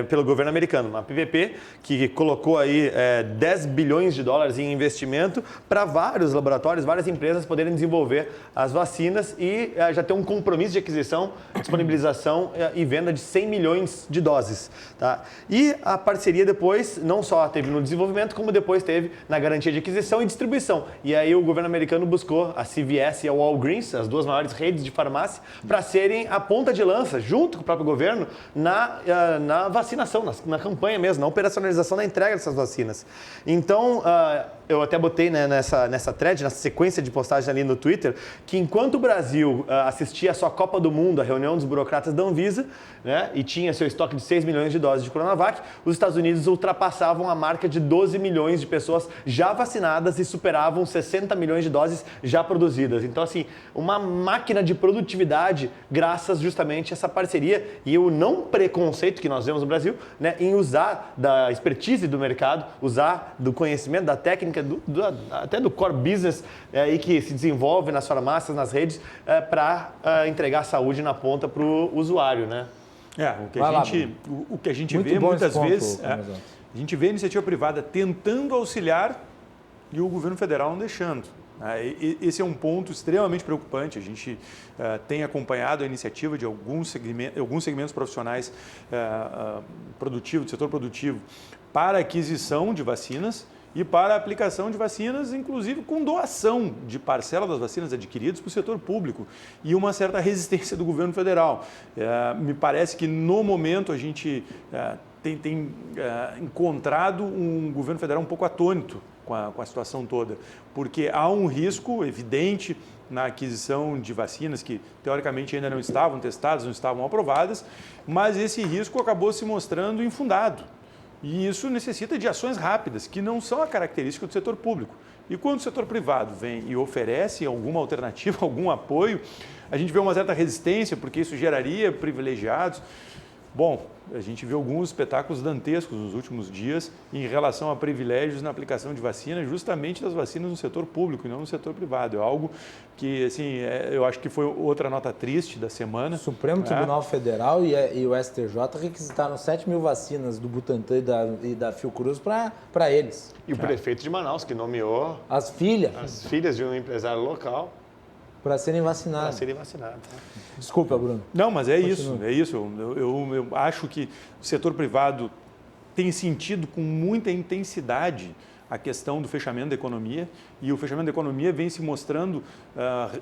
pelo governo americano, uma PPP que colocou aí 10 bilhões de dólares em investimento para vários laboratórios, várias empresas poderem desenvolver as vacinas e já ter um compromisso de aquisição, disponibilização e venda de 100 milhões de doses. Tá? E a parceria depois não só teve no desenvolvimento, como depois teve na garantia de aquisição e distribuição. E aí o governo americano buscou a CVS e a Walgreens, as duas maiores redes de farmácia, para serem a ponta de lança, junto com o próprio governo, na vacinação, na campanha mesmo, na operacionalização da entrega dessas vacinas. Então, eu até botei, né, nessa thread, nessa sequência de postagens ali no Twitter, que enquanto o Brasil assistia a sua Copa do Mundo, a reunião dos burocratas da Anvisa, né, e tinha seu estoque de 6 milhões de doses de Coronavac, os Estados Unidos ultrapassavam a marca de 12 milhões de pessoas já vacinadas e superavam 60 milhões de doses já produzidas. Então, assim, uma máquina de produtividade graças justamente a essa parceria e o não preconceito que nós vemos no Brasil, né, em usar da expertise do mercado, usar do conhecimento, da técnica, até do core business e que se desenvolve nas farmácias, nas redes, para entregar saúde na ponta para o usuário, né? O que a gente vê muitas vezes, a gente vê a iniciativa privada tentando auxiliar e o governo federal não deixando. Esse é um ponto extremamente preocupante. A gente tem acompanhado a iniciativa de alguns segmentos profissionais produtivos, do setor produtivo, para aquisição de vacinas e para a aplicação de vacinas, inclusive com doação de parcela das vacinas adquiridas para o setor público e uma certa resistência do governo federal. Me parece que no momento a gente tem encontrado um governo federal um pouco atônito com a situação toda, porque há um risco evidente na aquisição de vacinas que, teoricamente, ainda não estavam testadas, não estavam aprovadas, mas esse risco acabou se mostrando infundado. E isso necessita de ações rápidas, que não são a característica do setor público. E quando o setor privado vem e oferece alguma alternativa, algum apoio, a gente vê uma certa resistência, porque isso geraria privilegiados. Bom, a gente viu alguns espetáculos dantescos nos últimos dias em relação a privilégios na aplicação de vacina, justamente das vacinas no setor público e não no setor privado. É algo que, assim, eu acho que foi outra nota triste da semana. O Supremo Tribunal Federal e o STJ requisitaram 7 mil vacinas do Butantan e da Fiocruz para eles. E o prefeito de Manaus, que nomeou as filhas de um empresário local para serem vacinados. Desculpa, Bruno. Não, mas é isso. Eu acho que o setor privado tem sentido com muita intensidade a questão do fechamento da economia, e o fechamento da economia vem se mostrando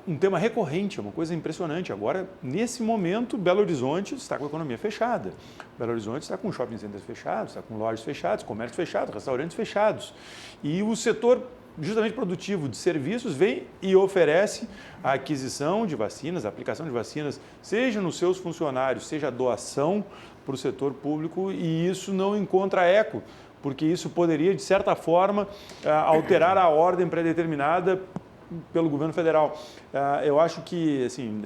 um tema recorrente, é uma coisa impressionante. Agora, nesse momento, Belo Horizonte está com a economia fechada. Belo Horizonte está com shopping centers fechados, está com lojas fechadas, comércio fechado, restaurantes fechados. E o setor justamente produtivo de serviços vem e oferece a aquisição de vacinas, a aplicação de vacinas, seja nos seus funcionários, seja a doação para o setor público, e isso não encontra eco, porque isso poderia, de certa forma, alterar a ordem pré-determinada pelo governo federal. Eu acho que, assim,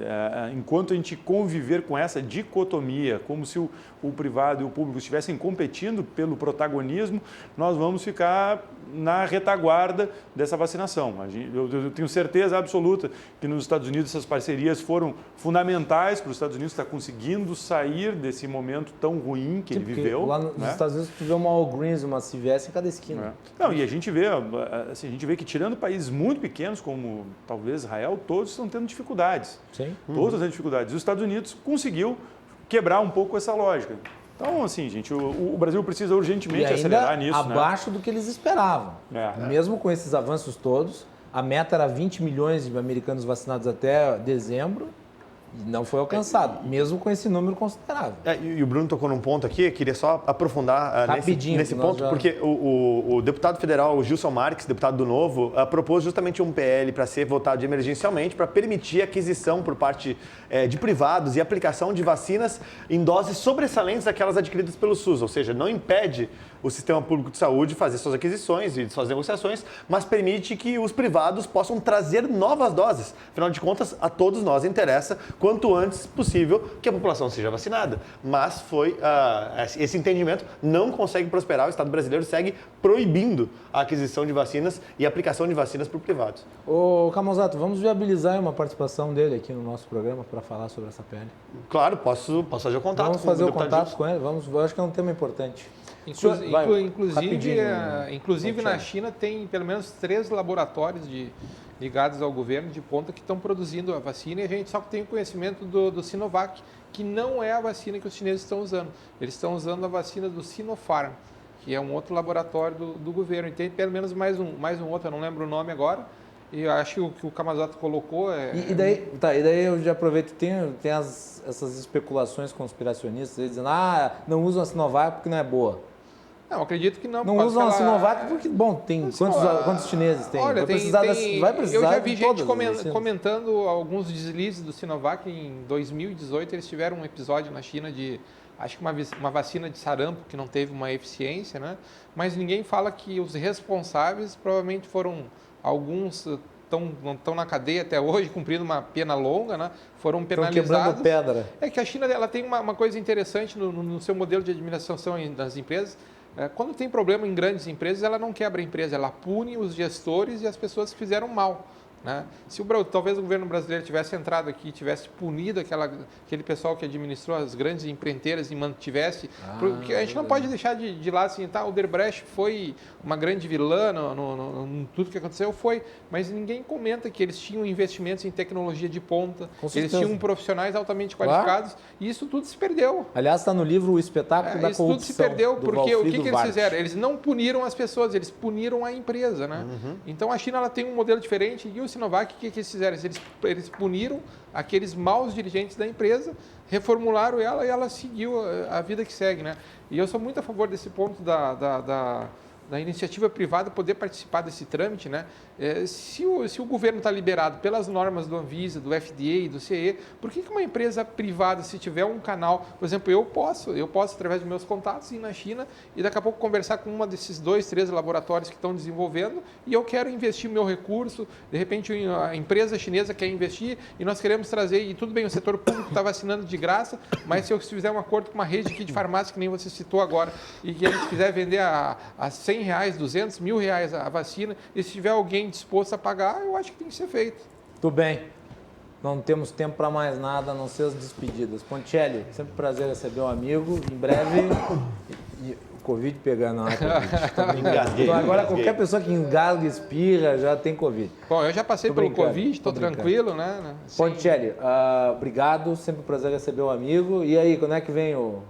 enquanto a gente conviver com essa dicotomia, como se o privado e o público estivessem competindo pelo protagonismo, nós vamos ficar na retaguarda dessa vacinação. Eu tenho certeza absoluta que nos Estados Unidos essas parcerias foram fundamentais para os Estados Unidos estar conseguindo sair desse momento tão ruim que ele viveu. Lá nos Estados Unidos tu vê uma Walgreens, uma CVS em cada esquina. Não, e a gente vê, assim, que tirando países muito pequenos, como talvez Israel, todos estão tendo dificuldades. Sim. Todos estão tendo dificuldades. Os Estados Unidos conseguiu quebrar um pouco essa lógica. Então, assim, gente, o Brasil precisa urgentemente acelerar nisso. Abaixo do que eles esperavam. Mesmo com esses avanços todos, a meta era 20 milhões de americanos vacinados até dezembro. Não foi alcançado, mesmo com esse número considerável. E o Bruno tocou num ponto aqui, queria só aprofundar nesse ponto, porque o deputado federal Gilson Marques, deputado do Novo, propôs justamente um PL para ser votado emergencialmente para permitir a aquisição por parte de privados e aplicação de vacinas em doses sobressalentes daquelas adquiridas pelo SUS, ou seja, não impede o Sistema Público de Saúde fazer suas aquisições e suas negociações, mas permite que os privados possam trazer novas doses. Afinal de contas, a todos nós interessa, quanto antes possível, que a população seja vacinada. Mas esse entendimento não consegue prosperar, o Estado brasileiro segue proibindo a aquisição de vacinas e a aplicação de vacinas por privados. Ô, Camozato, vamos viabilizar uma participação dele aqui no nosso programa para falar sobre essa PL? Claro, posso fazer o contato. Vamos fazer o contato com ele, eu acho que é um tema importante. Inclusive na China tem pelo menos 3 laboratórios ligados ao governo de ponta que estão produzindo a vacina, e a gente só tem conhecimento do Sinovac, que não é a vacina que os chineses estão usando. Eles estão usando a vacina do Sinopharm, que é um outro laboratório do governo. E tem pelo menos mais um outro, eu não lembro o nome agora. E eu acho que o que o Camozato colocou E daí eu já aproveito, tem essas especulações conspiracionistas, eles dizendo, não usam a Sinovac porque não é boa. Não, acredito que não. Não usam a Sinovac porque, tem quantos chineses tem? Olha, vai precisar eu já vi gente todas comentando alguns deslizes do Sinovac. Em 2018 eles tiveram um episódio na China de, acho que uma vacina de sarampo que não teve uma eficiência, né? Mas ninguém fala que os responsáveis provavelmente foram alguns estão na cadeia até hoje, cumprindo uma pena longa, né? Foram penalizados. Estão quebrando pedra. É que a China ela tem uma coisa interessante no seu modelo de administração das empresas. Quando tem problema em grandes empresas, ela não quebra a empresa, ela pune os gestores e as pessoas que fizeram mal. Né? Se talvez o governo brasileiro tivesse entrado aqui e tivesse punido aquele pessoal que administrou as grandes empreiteiras e mantivesse... porque a gente não pode deixar de lado assim, o Odebrecht foi uma grande vilã no tudo que aconteceu, mas ninguém comenta que eles tinham investimentos em tecnologia de ponta, eles tinham profissionais altamente qualificados, e isso tudo se perdeu. Aliás, está no livro O Espetáculo da Corrupção. Isso tudo se perdeu, porque o que eles fizeram? Eles não puniram as pessoas, eles puniram a empresa. Né? Então a China ela tem um modelo diferente, e o Sinovac, o que eles fizeram? Eles puniram aqueles maus dirigentes da empresa, reformularam ela e ela seguiu a vida que segue. Né? E eu sou muito a favor desse ponto da iniciativa privada poder participar desse trâmite. Né? Se o governo está liberado pelas normas do Anvisa, do FDA e do CE, por que uma empresa privada, se tiver um canal, por exemplo, eu posso através dos meus contatos ir na China e daqui a pouco conversar com uma desses 2, 3 laboratórios que estão desenvolvendo, e eu quero investir meu recurso, de repente a empresa chinesa quer investir e nós queremos trazer, e tudo bem, o setor público está vacinando de graça, mas se eu fizer um acordo com uma rede aqui de farmácia, que nem você citou agora, e que a gente quiser vender a R$100, R$200, R$1.000 a vacina, e se tiver alguém disposto a pagar, eu acho que tem que ser feito. Tudo bem. Não temos tempo para mais nada, a não ser as despedidas. Ponticelli, sempre um prazer receber um amigo. Em breve, o Covid pegar, não é Covid. Então, agora qualquer pessoa que engasga, espirra, já tem Covid. Bom, eu já passei pelo Covid, estou tranquilo, né? Ponticelli, obrigado, sempre um prazer receber um amigo. E aí, quando é que vem o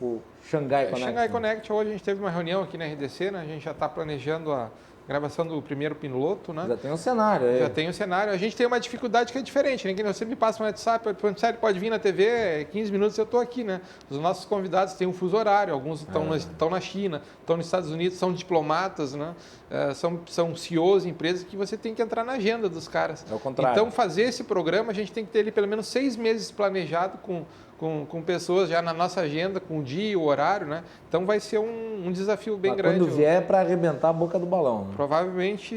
o Xangai Connect? Xangai Connect, hoje a gente teve uma reunião aqui na RDC, né? A gente já está planejando a gravação do primeiro piloto, né? Já tem um cenário aí. Já tem um cenário. A gente tem uma dificuldade que é diferente, né? Que você me passa um WhatsApp, pode vir na TV, 15 minutos eu estou aqui, né? Os nossos convidados têm um fuso horário, alguns estão na China, estão nos Estados Unidos, são diplomatas, né? São CEOs, empresas que você tem que entrar na agenda dos caras. É o contrário. Então, fazer esse programa, a gente tem que ter ele pelo menos 6 meses planejado com pessoas já na nossa agenda, com o dia e o horário, né? Então vai ser um desafio bem grande. Quando vier é para arrebentar a boca do balão. Né? Provavelmente,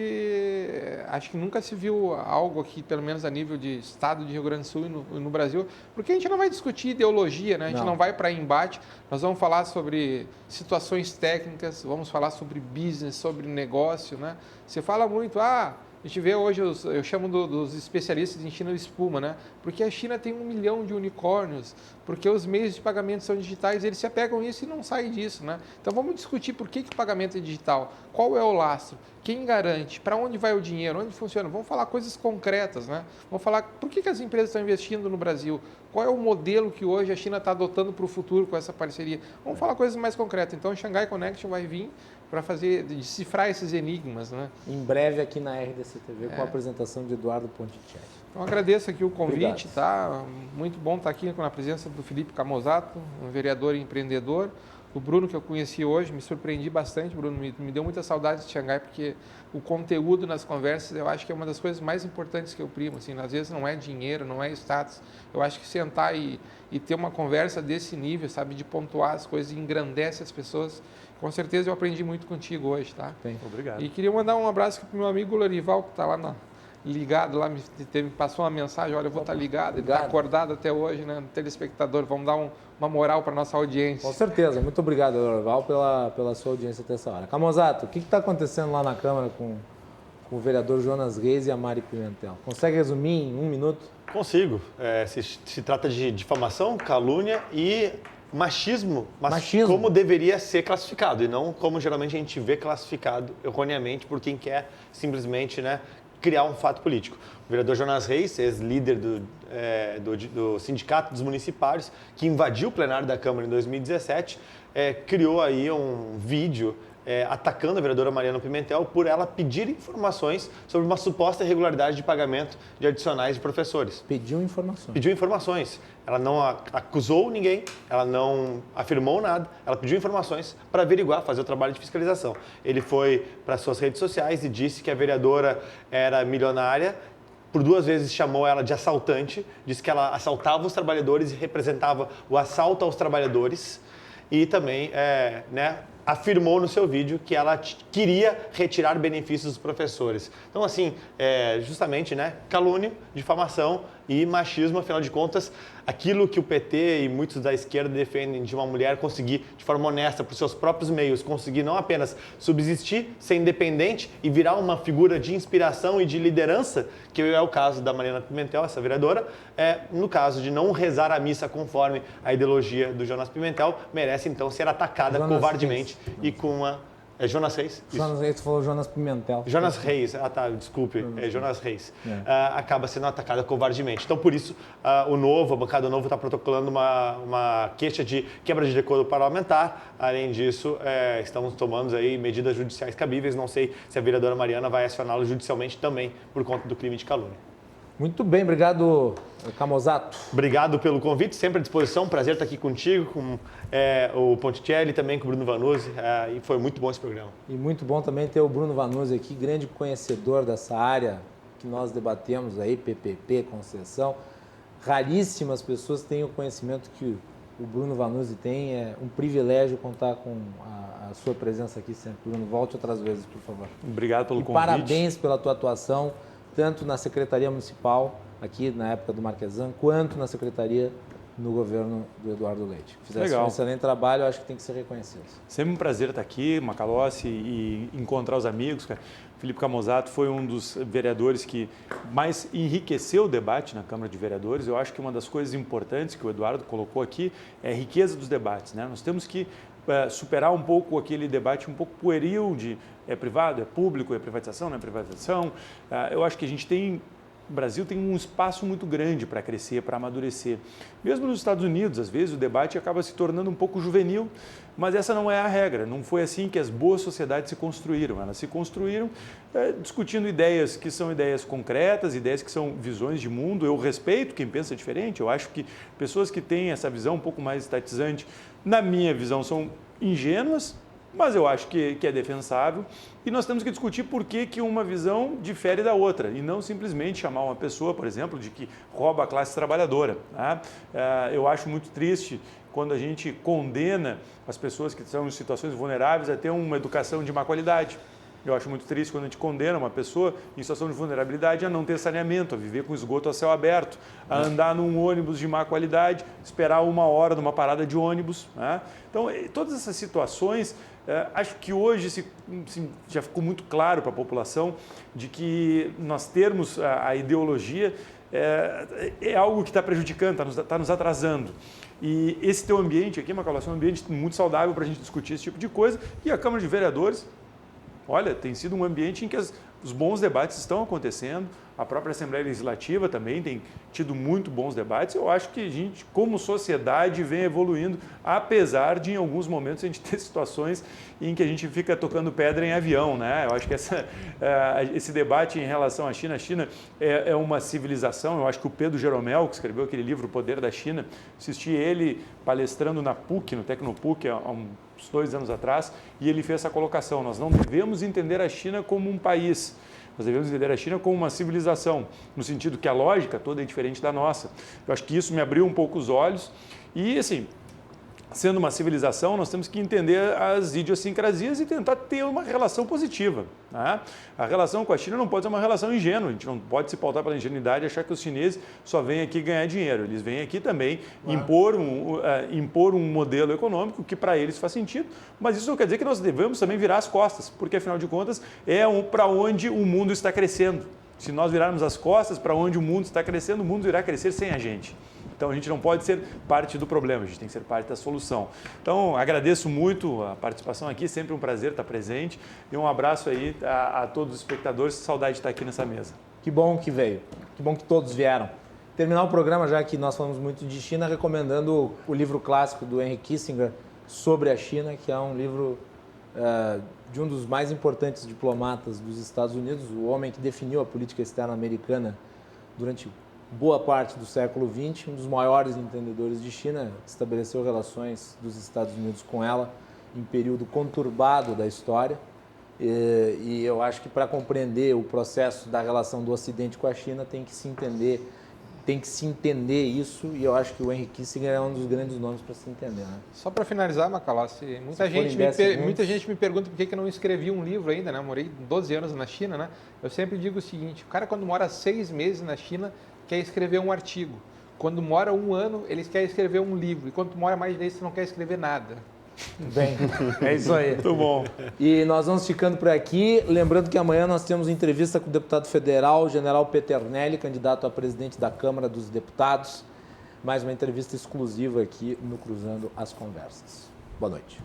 acho que nunca se viu algo aqui, pelo menos a nível de estado de Rio Grande do Sul e no Brasil, porque a gente não vai discutir ideologia, né? A gente não vai para embate, nós vamos falar sobre situações técnicas, vamos falar sobre business, sobre negócio, né? Você fala muito, a gente vê hoje, eu chamo dos especialistas em China de espuma, né? Porque a China tem 1 milhão de unicórnios, porque os meios de pagamento são digitais, eles se apegam a isso e não saem disso, né? Então vamos discutir por que o pagamento é digital, qual é o lastro, quem garante, para onde vai o dinheiro, onde funciona. Vamos falar coisas concretas, né? Vamos falar por que as empresas estão investindo no Brasil, qual é o modelo que hoje a China está adotando para o futuro com essa parceria. Vamos falar coisas mais concretas. Então, o Xangai Connect vai vir para decifrar esses enigmas, né? Em breve aqui na RDC TV com a apresentação de Eduardo Ponticelli. Então, agradeço aqui o convite, Obrigado. tá? Muito bom estar aqui com a presença do Felipe Camozato, um vereador e empreendedor. O Bruno, que eu conheci hoje, me surpreendi bastante, Bruno, me deu muita saudade de Xangai, porque o conteúdo nas conversas, eu acho que é uma das coisas mais importantes que eu primo, assim, às vezes não é dinheiro, não é status, eu acho que sentar e ter uma conversa desse nível, sabe, de pontuar as coisas e engrandece as pessoas, com certeza eu aprendi muito contigo hoje, tá? Bem, obrigado. E queria mandar um abraço para o meu amigo Lorival, que está lá ligado, lá me passou uma mensagem, olha, eu vou estar ligado, ele está acordado até hoje, né, telespectador, vamos dar uma moral para a nossa audiência. Com certeza, muito obrigado, Lorival, pela sua audiência até essa hora. Camozato, o que está acontecendo lá na Câmara com o vereador Jonas Reis e a Mari Pimentel? Consegue resumir em 1 minuto? Consigo. Se trata de difamação, calúnia e machismo, mas como deveria ser classificado, e não como geralmente a gente vê classificado erroneamente por quem quer simplesmente, né, criar um fato político. O vereador Jonas Reis, ex-líder do Sindicato dos Municipários, que invadiu o plenário da Câmara em 2017, criou aí um vídeo atacando a vereadora Mariana Pimentel por ela pedir informações sobre uma suposta irregularidade de pagamento de adicionais de professores. Pediu informações. Pediu informações. Ela não acusou ninguém, ela não afirmou nada, ela pediu informações para averiguar, fazer o trabalho de fiscalização. Ele foi para suas redes sociais e disse que a vereadora era milionária, por 2 vezes chamou ela de assaltante, disse que ela assaltava os trabalhadores e representava o assalto aos trabalhadores e também, afirmou no seu vídeo que ela queria retirar benefícios dos professores. Então, assim, justamente, calúnia, difamação e machismo, afinal de contas, aquilo que o PT e muitos da esquerda defendem de uma mulher conseguir, de forma honesta, por seus próprios meios, conseguir não apenas subsistir, ser independente e virar uma figura de inspiração e de liderança, que é o caso da Mariana Pimentel, essa vereadora, no caso de não rezar a missa conforme a ideologia do Jonas Pimentel, merece então ser atacada covardemente e com uma... Jonas Reis? Jonas Reis, tu falou Jonas Pimentel. Jonas Reis, desculpe, Jonas Reis. Acaba sendo atacada covardemente. Então, por isso, a bancada Novo está protocolando uma queixa de quebra de decoro parlamentar. Além disso, estamos tomando aí medidas judiciais cabíveis. Não sei se a vereadora Mariana vai acioná-lo judicialmente também por conta do crime de calúnia. Muito bem, obrigado, Camozato. Obrigado pelo convite, sempre à disposição. Prazer estar aqui contigo, com o Ponticelli, também com o Bruno Vanuzzi. E foi muito bom esse programa. E muito bom também ter o Bruno Vanuzzi aqui, grande conhecedor dessa área que nós debatemos aí, PPP, concessão. Raríssimas pessoas têm o conhecimento que o Bruno Vanuzzi tem. É um privilégio contar com a sua presença aqui sempre. Bruno, volte outras vezes, por favor. Obrigado pelo convite. Parabéns pela tua atuação, tanto na Secretaria Municipal, aqui na época do Marquesan, quanto na Secretaria no governo do Eduardo Leite. Fizesse um excelente trabalho, eu acho que tem que ser reconhecido. Sempre um prazer estar aqui, Macalossi, e encontrar os amigos. Felipe Camozato foi um dos vereadores que mais enriqueceu o debate na Câmara de Vereadores. Eu acho que uma das coisas importantes que o Eduardo colocou aqui é a riqueza dos debates, né? Nós temos que superar um pouco aquele debate um pouco pueril de é privado, é público, é privatização, não é privatização. Eu acho que a gente tem o Brasil tem um espaço muito grande para crescer, para amadurecer. Mesmo nos Estados Unidos, às vezes, o debate acaba se tornando um pouco juvenil, mas essa não é a regra. Não foi assim que as boas sociedades se construíram. Elas se construíram discutindo ideias que são ideias concretas, ideias que são visões de mundo. Eu respeito quem pensa diferente. Eu acho que pessoas que têm essa visão um pouco mais estatizante, na minha visão, são ingênuas, mas eu acho que é defensável. E nós temos que discutir por que uma visão difere da outra e não simplesmente chamar uma pessoa, por exemplo, de que rouba a classe trabalhadora. Tá? Eu acho muito triste quando a gente condena as pessoas que estão em situações vulneráveis a ter uma educação de má qualidade. Eu acho muito triste quando a gente condena uma pessoa em situação de vulnerabilidade a não ter saneamento, a viver com esgoto a céu aberto, a andar num ônibus de má qualidade, esperar 1 hora numa parada de ônibus. Né? Então, todas essas situações, acho que hoje já ficou muito claro para a população de que nós termos a ideologia é algo que está prejudicando, está nos atrasando. E esse teu ambiente aqui, Macalossi, é um ambiente muito saudável para a gente discutir esse tipo de coisa. E a Câmara de Vereadores, olha, tem sido um ambiente em que os bons debates estão acontecendo. A própria Assembleia Legislativa também tem tido muito bons debates. Eu acho que a gente, como sociedade, vem evoluindo, apesar de, em alguns momentos, a gente ter situações em que a gente fica tocando pedra em avião, né? Eu acho que esse debate em relação à China, a China é uma civilização. Eu acho que o Pedro Jeromel, que escreveu aquele livro, O Poder da China, assisti ele palestrando na PUC, no Tecnopuc, há uns 2 anos atrás, e ele fez essa colocação: nós não devemos entender a China como um país, nós devemos entender a China como uma civilização, no sentido que a lógica toda é diferente da nossa. Eu acho que isso me abriu um pouco os olhos e, assim, sendo uma civilização, nós temos que entender as idiosincrasias e tentar ter uma relação positiva. Né? A relação com a China não pode ser uma relação ingênua, a gente não pode se pautar pela ingenuidade e achar que os chineses só vêm aqui ganhar dinheiro. Eles vêm aqui também impor um modelo econômico que para eles faz sentido, mas isso não quer dizer que nós devemos também virar as costas, porque afinal de contas para onde o mundo está crescendo. Se nós virarmos as costas para onde o mundo está crescendo, o mundo irá crescer sem a gente. Então, a gente não pode ser parte do problema, a gente tem que ser parte da solução. Então, agradeço muito a participação aqui, sempre um prazer estar presente. E um abraço aí a todos os espectadores, saudade de estar aqui nessa mesa. Que bom que veio, que bom que todos vieram. Terminar o programa, já que nós falamos muito de China, recomendando o livro clássico do Henry Kissinger sobre a China, que é um livro de um dos mais importantes diplomatas dos Estados Unidos, o homem que definiu a política externa americana durante boa parte do século XX, um dos maiores entendedores de China, estabeleceu relações dos Estados Unidos com ela em período conturbado da história. E eu acho que para compreender o processo da relação do Ocidente com a China tem que se entender isso, e eu acho que o Henry Kissinger é um dos grandes nomes para se entender. Né? Só para finalizar, Macalossi, muita gente me pergunta por que eu não escrevi um livro ainda, né? Eu morei 12 anos na China, né? Eu sempre digo o seguinte: o cara, quando mora 6 meses na China, quer escrever um artigo. Quando mora 1 ano, eles querem escrever um livro. E quando mora mais de 10, você não quer escrever nada. Bem, é isso aí. Muito bom. E nós vamos ficando por aqui. Lembrando que amanhã nós temos entrevista com o deputado federal, general Peternelli, candidato a presidente da Câmara dos Deputados. Mais uma entrevista exclusiva aqui no Cruzando as Conversas. Boa noite.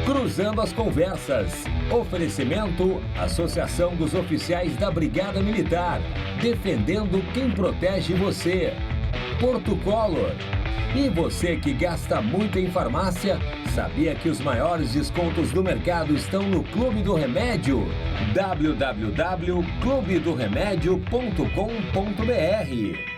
Cruzando as Conversas. Oferecimento: Associação dos Oficiais da Brigada Militar. Defendendo quem protege você. Porto Color. E você que gasta muito em farmácia, sabia que os maiores descontos do mercado estão no Clube do Remédio? www.clubedoremedio.com.br